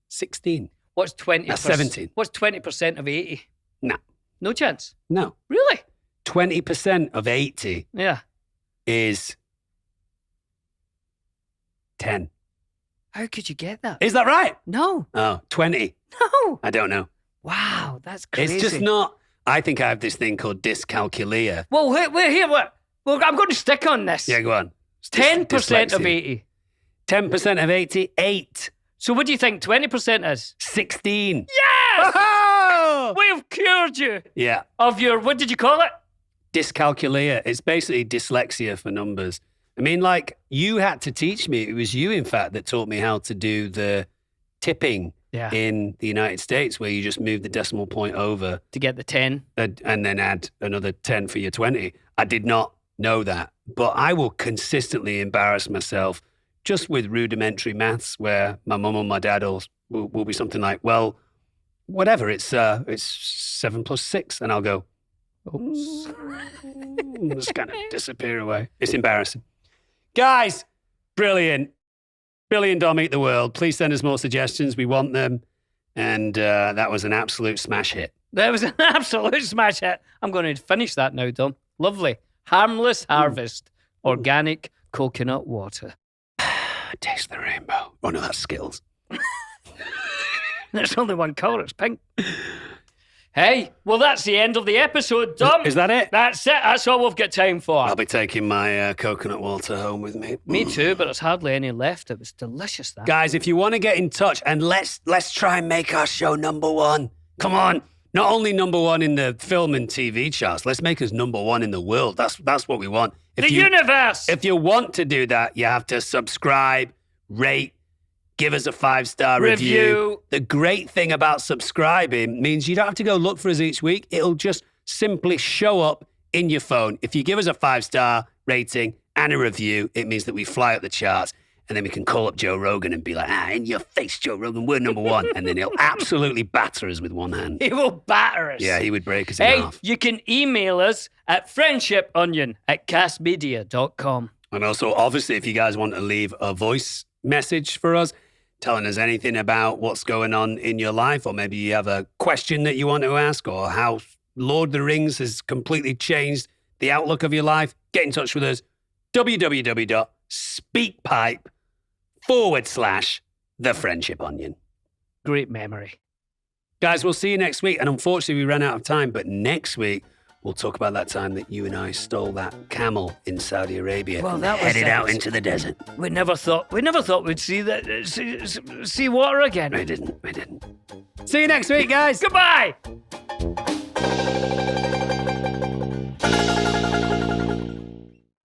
16. What's 20%? 17. What's 20% of 80? No. No chance? No. Really? 20% of 80 is 10. How could you get that? Is that right? No. Oh, 20. No. I don't know. Wow, that's crazy. It's just not. I think I have this thing called dyscalculia. Well, wait here. Well, I'm going to stick on this. Yeah, go on. 10% of 80. 10% of 80, 8. So what do you think 20% is? 16. Yes! Oh! We've cured you. Yeah. Of your, what did you call it? Dyscalculia. It's basically dyslexia for numbers. I mean, like, you had to teach me. It was you, in fact, that taught me how to do the tipping in the United States, where you just move the decimal point over. To get the 10. And then add another 10 for your 20. I did not know that. But I will consistently embarrass myself just with rudimentary maths where my mum and my dad will be something like, well, whatever, it's 7 plus 6. And I'll go, oops. Just kind of disappear away. It's embarrassing. Guys, brilliant. Billion Dom Eat the World. Please send us more suggestions. We want them. And that was an absolute smash hit. That was an absolute smash hit. I'm going to finish that now, Dom. Lovely. Harmless Harvest. Organic coconut water. Taste the rainbow. Oh, no, that's Skittles. There's only one colour. It's pink. Hey, well, that's the end of the episode, Dom. Is that it? That's it. That's all we've got time for. I'll be taking my coconut water home with me. Me too, but there's hardly any left. It was delicious, that. Guys, if you want to get in touch, and let's try and make our show number one. Come on. Not only number one in the film and TV charts, let's make us number one in the world. That's what we want. The universe! If you want to do that, you have to subscribe, rate, give us a 5-star review. The great thing about subscribing means you don't have to go look for us each week. It'll just simply show up in your phone. If you give us a 5-star rating and a review, it means that we fly up the charts. And then we can call up Joe Rogan and be like, in your face, Joe Rogan, we're number one. And then he'll absolutely batter us with one hand. He will batter us. Yeah, he would break us in half. You can email us at friendshiponion@castmedia.com. And also, obviously, if you guys want to leave a voice message for us, telling us anything about what's going on in your life, or maybe you have a question that you want to ask, or how Lord of the Rings has completely changed the outlook of your life, get in touch with us. www.speakpipe.com/The Friendship Onion. Great memory. Guys, we'll see you next week. And unfortunately, we ran out of time. But next week, we'll talk about that time that you and I stole that camel in Saudi Arabia. Well, that was headed out into the desert. We never thought we'd see that see water again. We didn't. See you next week, guys. Goodbye.